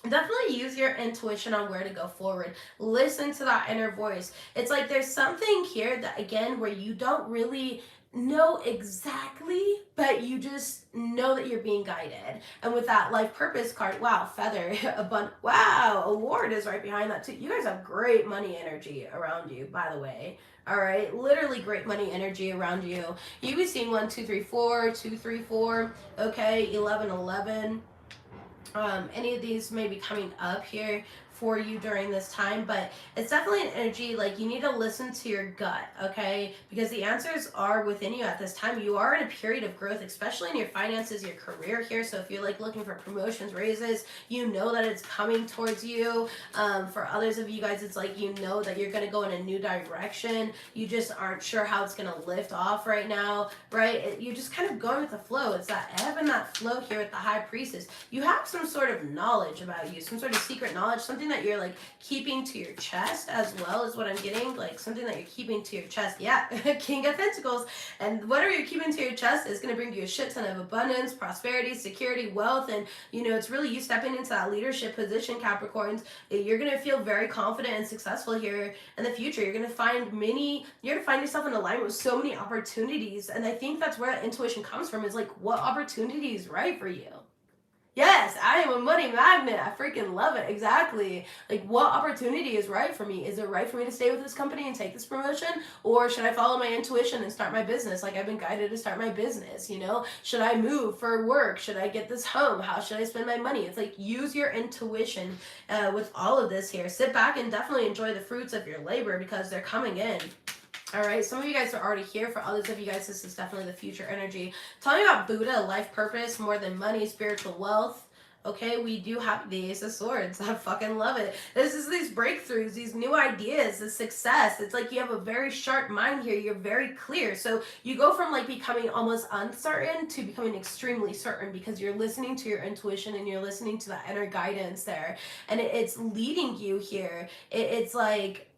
Definitely use your intuition on where to go forward. Listen to that inner voice. It's like there's something here that, again, where you don't really know exactly, but you just know that you're being guided. And with that life purpose card, wow, feather, wow, award is right behind that too. You guys have great money energy around you, by the way. All right, literally great money energy around you. You be seeing 1, 2, 3, 4, 2, 3, 4. Okay, 11, 11. Any of these may be coming up here for you during this time, but it's definitely an energy like you need to listen to your gut, okay? Because the answers are within you at this time. You are in a period of growth, especially in your finances, your career here. So if you're like looking for promotions, raises, you know that it's coming towards you. For others of you guys, it's like you know that you're going to go in a new direction. You just aren't sure how it's going to lift off right now, right? You're just kind of going with the flow. It's that ebb and that flow here with the High Priestess. You have some sort of knowledge about you, some sort of secret knowledge, something that you're like keeping to your chest as well is what I'm getting, like something that you're keeping to your chest. Yeah, King of Pentacles. And whatever you're keeping to your chest is going to bring you a shit ton of abundance, prosperity, security, wealth, and you know, it's really you stepping into that leadership position, Capricorns. You're going to feel very confident and successful here in the future. You're going to find yourself in alignment with so many opportunities, and I think that's where intuition comes from, is like what opportunity is right for you. Yes, I am a money magnet. I freaking love it. Exactly. Like, what opportunity is right for me? Is it right for me to stay with this company and take this promotion? Or should I follow my intuition and start my business? Like, I've been guided to start my business, you know? Should I move for work? Should I get this home? How should I spend my money? It's like, use your intuition with all of this here. Sit back and definitely enjoy the fruits of your labor because they're coming in. All right, some of you guys are already here. For others of you guys, this is definitely the future energy. Tell me about Buddha, life purpose, more than money, spiritual wealth. Okay, we do have the Ace of Swords. I fucking love it. This is these breakthroughs, these new ideas, the success. It's like you have a very sharp mind here. You're very clear. So you go from like becoming almost uncertain to becoming extremely certain because you're listening to your intuition and you're listening to that inner guidance there. And it's leading you here. It's like,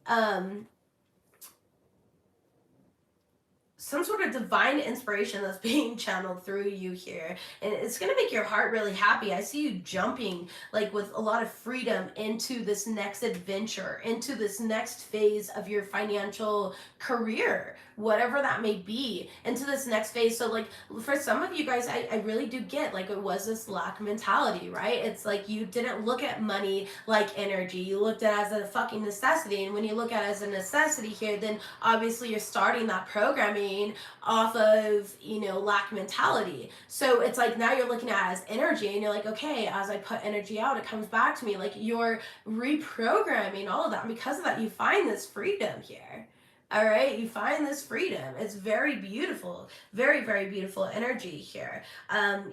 some sort of divine inspiration that's being channeled through you here, and it's going to make your heart really happy. I see you jumping like with a lot of freedom into this next adventure, into this next phase of your financial career, whatever that may be, into this next phase. So like for some of you guys, I really do get like it was this lack mentality, right? It's like you didn't look at money like energy, you looked at it as a fucking necessity. And when you look at it as a necessity here, then obviously you're starting that programming off of, you know, lack mentality. So it's like now you're looking at it as energy and you're like, okay, as I put energy out, it comes back to me. Like you're reprogramming all of that. And because of that, you find this freedom here. All right, you find this freedom. It's very beautiful, very, very beautiful energy here.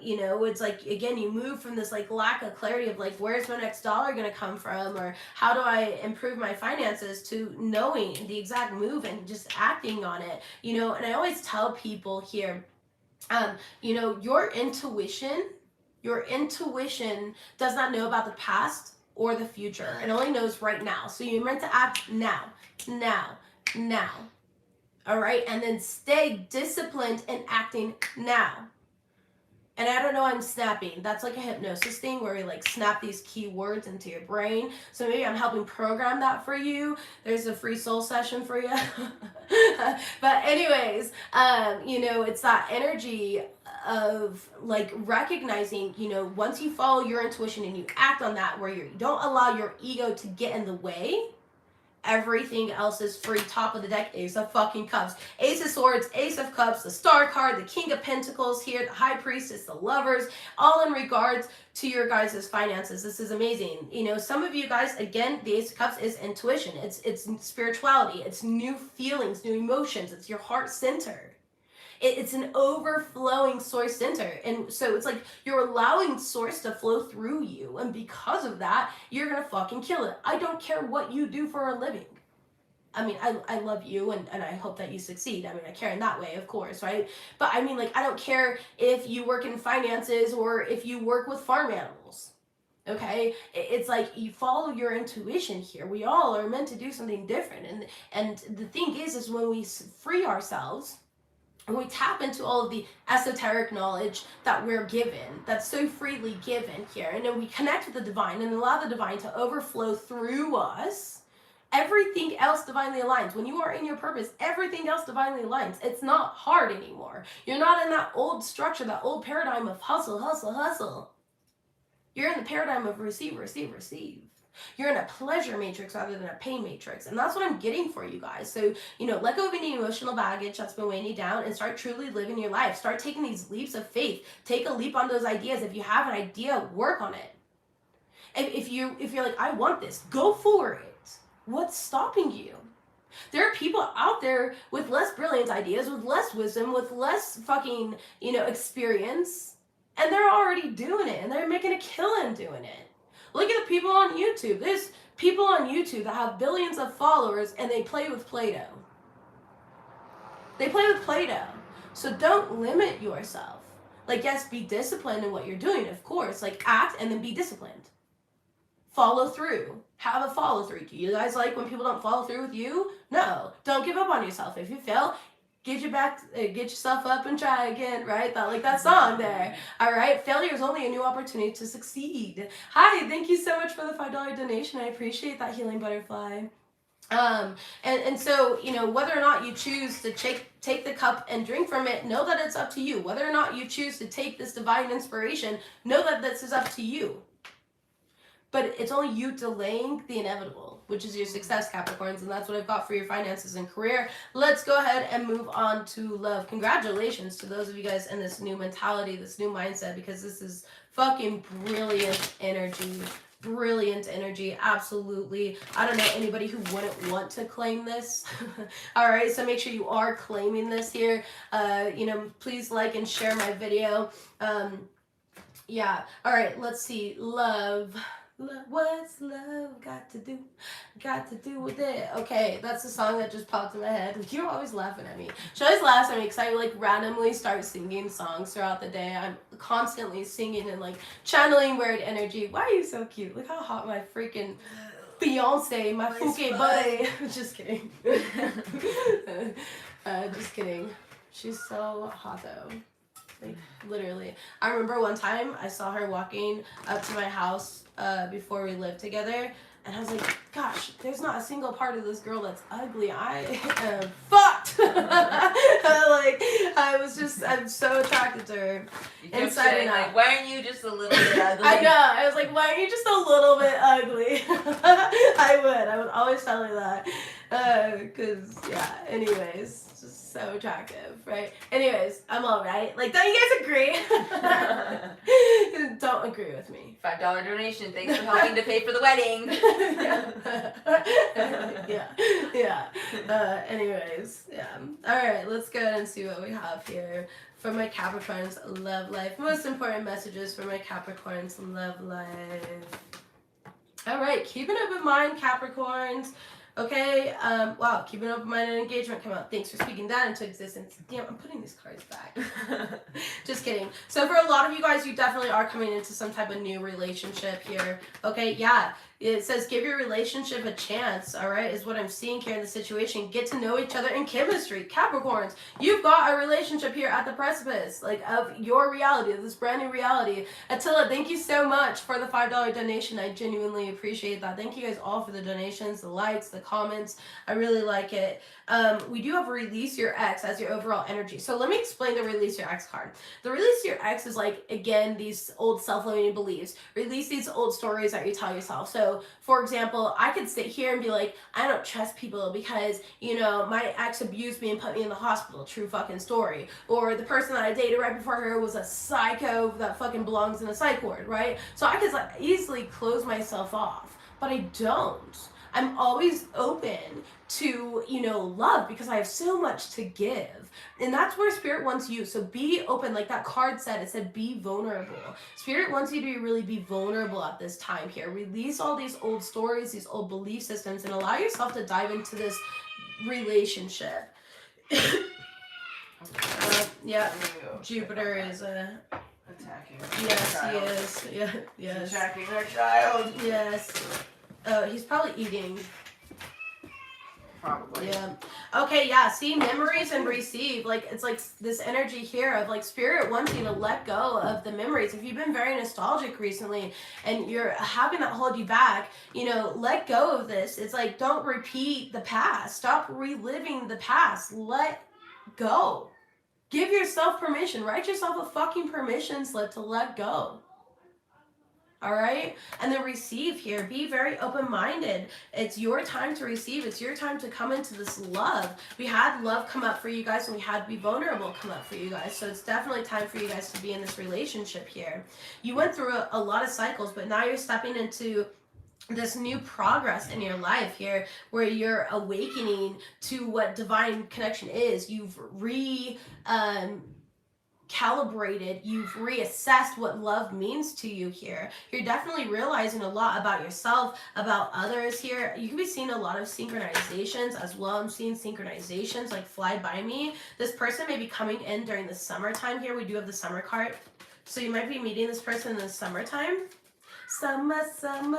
You know, it's like, again, you move from this like lack of clarity of like, where's my next dollar going to come from? Or how do I improve my finances, to knowing the exact move and just acting on it, you know. And I always tell people here, you know, your intuition does not know about the past or the future. It only knows right now. So you're meant to act now. All right, and then stay disciplined in acting now. And I don't know, I'm snapping. That's like a hypnosis thing where we like snap these key words into your brain. So maybe I'm helping program that for you. There's a free soul session for you. But anyways, you know, it's that energy of like recognizing, you know, once you follow your intuition and you act on that, where you don't allow your ego to get in the way, everything else is free. Top of the deck, Ace of fucking Cups, Ace of Swords, Ace of Cups, the Star card, the King of Pentacles here, the High Priestess, the Lovers, all in regards to your guys' finances. This is amazing. You know, some of you guys, again, the Ace of Cups is intuition. It's spirituality. It's new feelings, new emotions. It's your heart center. It's an overflowing source center. And so it's like you're allowing source to flow through you. And because of that, you're going to fucking kill it. I don't care what you do for a living. I mean, I love you and I hope that you succeed. I mean, I care in that way, of course, right? But I mean, like, I don't care if you work in finances or if you work with farm animals. Okay, it's like you follow your intuition here. We all are meant to do something different. And the thing is when we free ourselves, and we tap into all of the esoteric knowledge that we're given, that's so freely given here, and then we connect with the divine and allow the divine to overflow through us, everything else divinely aligns. When you are in your purpose, everything else divinely aligns. It's not hard anymore. You're not in that old structure, that old paradigm of hustle, hustle, hustle. You're in the paradigm of receive, receive, receive. You're in a pleasure matrix rather than a pain matrix. And that's what I'm getting for you guys. So, you know, let go of any emotional baggage that's been weighing you down and start truly living your life. Start taking these leaps of faith. Take a leap on those ideas. If you have an idea, work on it. If you're like, I want this, go for it. What's stopping you? There are people out there with less brilliant ideas, with less wisdom, with less fucking, you know, experience. And they're already doing it. And they're making a killing doing it. Look at the people on YouTube. There's people on YouTube that have billions of followers and they play with Play-Doh. They play with Play-Doh. So don't limit yourself. Like, yes, be disciplined in what you're doing, of course. Like, act and then be disciplined. Follow through. Have a follow through. Do you guys like when people don't follow through with you? No. Don't give up on yourself. If you fail, get yourself up and try again, right? That song there. All right, failure is only a new opportunity to succeed. Hi, thank you so much for the $5 donation. I appreciate that, Healing Butterfly. And so, you know, whether or not you choose to take the cup and drink from it, know that it's up to you. Whether or not you choose to take this divine inspiration, know that this is up to you. But it's only you delaying the inevitable, which is your success, Capricorns, and that's what I've got for your finances and career. Let's go ahead and move on to love. Congratulations to those of you guys in this new mentality, this new mindset, because this is fucking brilliant energy. Brilliant energy, absolutely. I don't know anybody who wouldn't want to claim this. All right, so make sure you are claiming this here. You know, please like and share my video. Yeah. All right. Let's see. Love. What's love got to do? Got to do with it. Okay, that's the song that just popped in my head. You're always laughing at me. She always laughs at me because I like randomly start singing songs throughout the day. I'm constantly singing and like channeling word energy. Why are you so cute? Look how hot my freaking fiance, my fuke buddy. Just kidding. Just kidding. She's so hot though. Like, literally. I remember one time I saw her walking up to my house before we lived together, and I was like, gosh, there's not a single part of this girl that's ugly. I am fucked! Like, I'm so attracted to her. Inside and out.
Like, why aren't you just a little bit ugly?
I know. I was like, why are you just a little bit ugly? I would always tell her that. Because, yeah, anyways. So attractive, right? Anyways, I'm all right. Like, don't you guys agree? Don't agree with me.
$5 donation. Thanks for helping to pay for the wedding.
Yeah. Anyways, yeah. All right, let's go ahead and see what we have here for my Capricorns' love life. Most important messages for my Capricorns' love life. All right, keep an open mind, Capricorns. Okay, wow, keep an open mind and engagement come out. Thanks for speaking that into existence. Damn, I'm putting these cards back. Just kidding. So for a lot of you guys, you definitely are coming into some type of new relationship here. Okay, yeah. It says give your relationship a chance, all right, is what I'm seeing here in the situation. Get to know each other in chemistry. Capricorns, you've got a relationship here at the precipice, like, of your reality, of this brand new reality. Attila, thank you so much for the $5 donation. I genuinely appreciate that. Thank you guys all for the donations, the likes, the comments. I really like it. We do have release your ex as your overall energy. So let me explain the release your ex card. The release your ex is like, again, these old self-limiting beliefs. Release these old stories that you tell yourself. So for example, I could sit here and be like, I don't trust people because, you know, my ex abused me and put me in the hospital. True fucking story. Or the person that I dated right before her was a psycho that fucking belongs in a psych ward, right? So I could like easily close myself off, but I don't. I'm always open to, you know, love because I have so much to give. And that's where Spirit wants you. So be open. Like that card said, it said be vulnerable. Spirit wants you to really be vulnerable at this time here. Release all these old stories, these old belief systems, and allow yourself to dive into this relationship. Yeah, Jupiter is
attacking.
Yes, he is. Yeah, yes.
He's attacking our child.
Yes. Oh, he's probably eating.
Probably.
Yeah. Okay, yeah. See, memories and receive. Like, it's like this energy here of like Spirit wants you to let go of the memories. If you've been very nostalgic recently and you're having that hold you back, you know, let go of this. It's like, don't repeat the past. Stop reliving the past. Let go. Give yourself permission. Write yourself a fucking permission slip to let go. All right? And then receive here. Be very open-minded. It's your time to receive. It's your time to come into this love. We had love come up for you guys, and we had be vulnerable come up for you guys. So it's definitely time for you guys to be in this relationship here. You went through a lot of cycles, but now you're stepping into this new progress in your life here where you're awakening to what divine connection is. You've calibrated, you've reassessed what love means to you here. You're definitely realizing a lot about yourself, about others here. You can be seeing a lot of synchronizations as well. I'm seeing synchronizations like fly by me. This person may be coming in during the summertime here. We do have the summer card. So you might be meeting this person in the summertime. Summertime.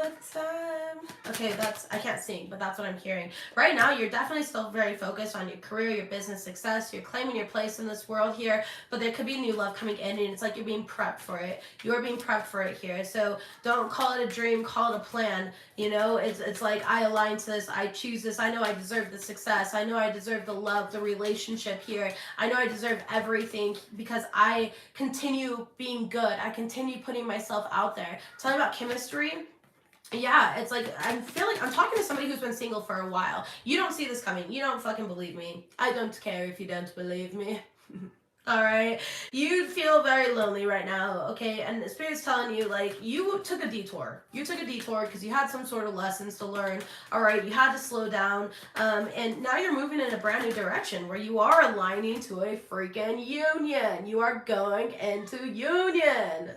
Okay, I can't sing, but that's what I'm hearing. Right now, you're definitely still very focused on your career, your business success. You're claiming your place in this world here, but there could be new love coming in, and it's like you're being prepped for it. You're being prepped for it here. So don't call it a dream, call it a plan. You know, it's like I align to this, I choose this, I know I deserve the success, I know I deserve the love, the relationship here. I know I deserve everything because I continue being good. I continue putting myself out there. Tell me about chemistry. Yeah, it's like I feel like I'm talking to somebody who's been single for a while. You don't see this coming. You don't fucking believe me. I don't care if you don't believe me. All right, you feel very lonely right now, okay? And the Spirit's telling you, like, you took a detour. You took a detour because you had some sort of lessons to learn, all right? You had to slow down, and now you're moving in a brand new direction where you are aligning to a freaking union. You are going into union.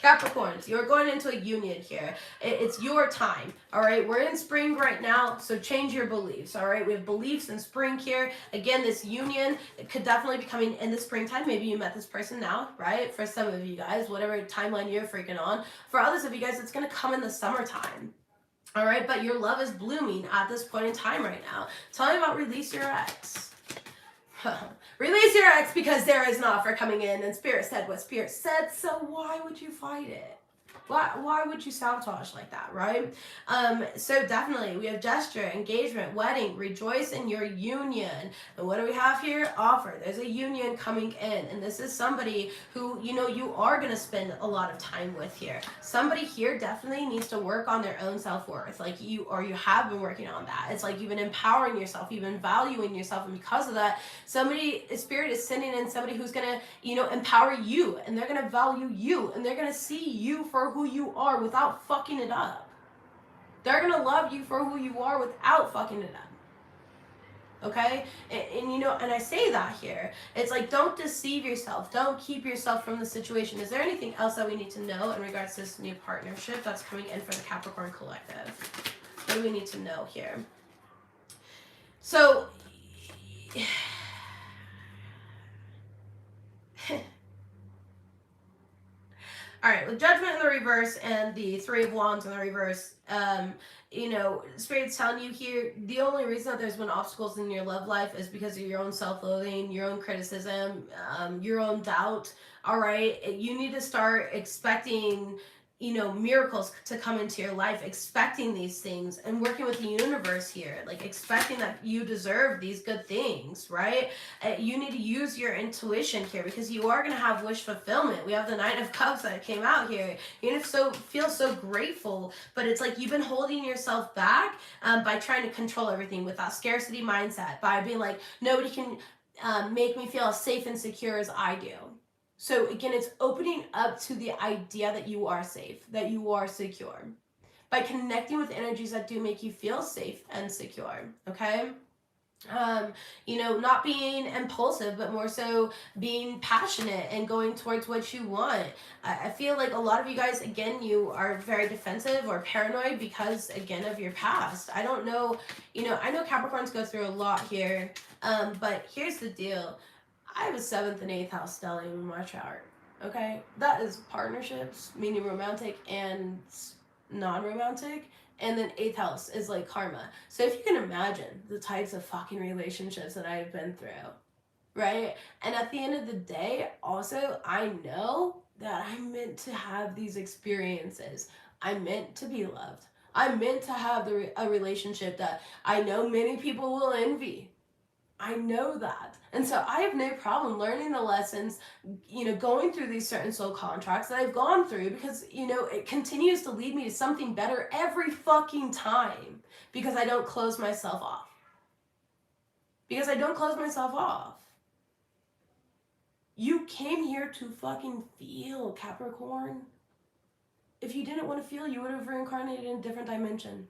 Capricorns, you're going into a union here. It's your time, all right? We're in spring right now, so change your beliefs, all right? We have beliefs in spring here. Again, this union, it could definitely be coming in the springtime. Maybe you met this person now, right? For some of you guys, whatever timeline you're freaking on. For others of you guys, it's going to come in the summertime. All right, but your love is blooming at this point in time right now. Tell me about release your ex. Release your ex because there is an offer coming in and Spirit said what Spirit said, so why would you fight it? Why would you sabotage like that, right? So definitely, we have gesture, engagement, wedding, rejoice in your union. And what do we have here? Offer. There's a union coming in. And this is somebody who, you know, you are going to spend a lot of time with here. Somebody here definitely needs to work on their own self-worth. Like you have been working on that. It's like you've been empowering yourself. You've been valuing yourself. And because of that, Spirit is sending in somebody who's going to, you know, empower you. And they're going to value you. And they're going to see you for who you are without fucking it up. They're gonna love you for who you are without fucking it up. Okay? And you know, and I say that here. It's like, don't deceive yourself. Don't keep yourself from the situation. Is there anything else that we need to know in regards to this new partnership that's coming in for the Capricorn Collective? What do we need to know here? So, all right, with Judgment in the reverse and the Three of Wands in the reverse, you know, Spirit's telling you here, the only reason that there's been obstacles in your love life is because of your own self-loathing, your own criticism, your own doubt, all right? You need to start expecting, you know, miracles to come into your life, expecting these things and working with the universe here, like expecting that you deserve these good things, right? You need to use your intuition here because you are going to have wish fulfillment. We have the Nine of Cups that came out here. You're going to feel so grateful, but it's like you've been holding yourself back by trying to control everything with that scarcity mindset, by being like, nobody can make me feel as safe and secure as I do. So again, it's opening up to the idea that you are safe, that you are secure, by connecting with energies that do make you feel safe and secure, okay? You know, not being impulsive, but more so being passionate and going towards what you want. I feel like a lot of you guys, again, you are very defensive or paranoid because, again, of your past. I don't know, you know, I know Capricorns go through a lot here, but here's the deal. I have a 7th and 8th house stellium in my chart, okay? That is partnerships, meaning romantic and non-romantic, and then 8th house is like karma. So if you can imagine the types of fucking relationships that I've been through, right? And at the end of the day, also, I know that I'm meant to have these experiences. I'm meant to be loved. I'm meant to have a relationship that I know many people will envy. I know that. And so I have no problem learning the lessons, you know, going through these certain soul contracts that I've gone through because, you know, it continues to lead me to something better every fucking time because I don't close myself off. Because I don't close myself off. You came here to fucking feel, Capricorn. If you didn't want to feel, you would have reincarnated in a different dimension.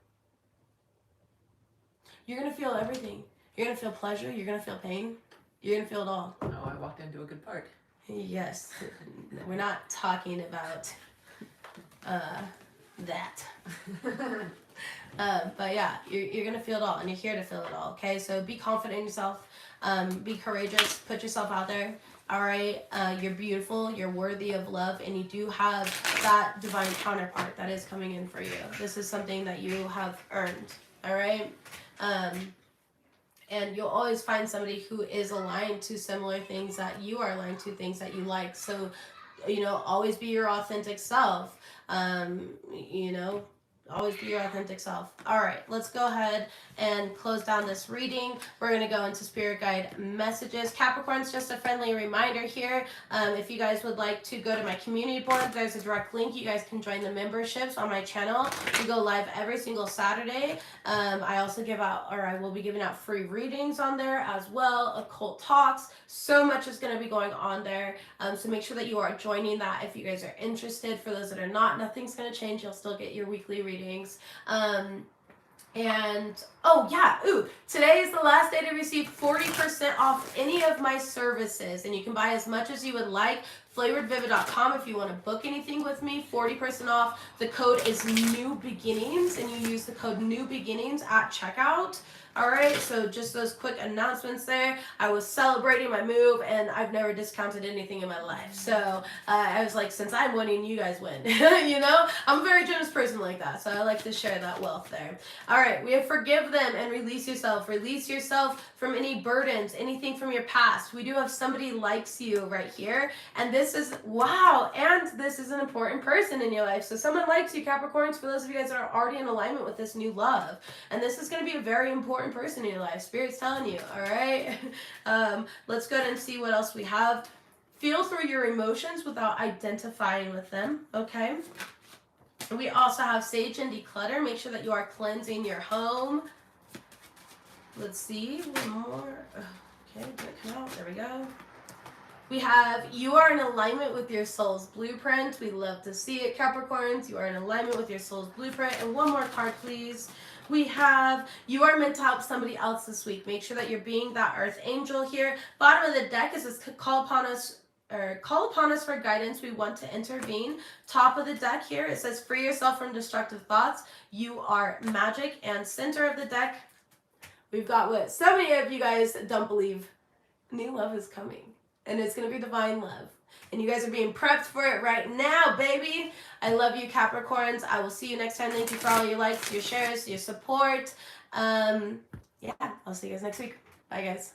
You're going to feel everything. You're going to feel pleasure. You're going to feel pain. You're going to feel it all.
Oh, I walked into a good part.
Yes. We're not talking about that. But yeah, you're going to feel it all, and you're here to feel it all, okay? So be confident in yourself. Be courageous. Put yourself out there. All right? You're beautiful. You're worthy of love, and you do have that divine counterpart that is coming in for you. This is something that you have earned. All right? And you'll always find somebody who is aligned to similar things that you are aligned to, things that you like. So, you know, always be your authentic self. You know, always be your authentic self. All right, let's go ahead and close down this reading. We're going to go into spirit guide messages. Capricorns, just a friendly reminder here. If you guys would like to go to my community board, there's a direct link. You guys can join the memberships on my channel. We go live every single Saturday. I also I will be giving out free readings on there as well, occult talks. So much is going to be going on there. So make sure that you are joining that if you guys are interested. For those that are not, nothing's going to change. You'll still get your weekly readings. And, oh yeah, today is the last day to receive 40% off any of my services. And you can buy as much as you would like. FlavoredVivid.com if you want to book anything with me, 40% off. The code is New Beginnings, and you use the code New Beginnings at checkout. All right, so just those quick announcements there. I was celebrating my move, and I've never discounted anything in my life. So I was like, since I'm winning, you guys win. You know, I'm a very generous person like that, so I like to share that wealth there. All right, we have forgive them and release yourself. Release yourself from any burdens, anything from your past. We do have somebody likes you right here, and this is, wow, and this is an important person in your life. So someone likes you, Capricorns, for those of you guys that are already in alignment with this new love. And this is going to be a very important person in your life. Spirit's telling you, all right? Let's go ahead and see what else we have. Feel through your emotions without identifying with them, okay? We also have sage and declutter. Make sure that you are cleansing your home. Let's see, one more. Okay, did it come out? There we go. We have, you are in alignment with your soul's blueprint. We love to see it, Capricorns. You are in alignment with your soul's blueprint. And one more card, please. We have, you are meant to help somebody else this week. Make sure that you're being that earth angel here. Bottom of the deck is this call upon us for guidance. We want to intervene. Top of the deck here, it says free yourself from destructive thoughts. You are magic. And center of the deck, we've got what so many of you guys don't believe. New love is coming. And it's going to be divine love. And you guys are being prepped for it right now, baby. I love you, Capricorns. I will see you next time. Thank you for all your likes, your shares, your support. Yeah, I'll see you guys next week. Bye, guys.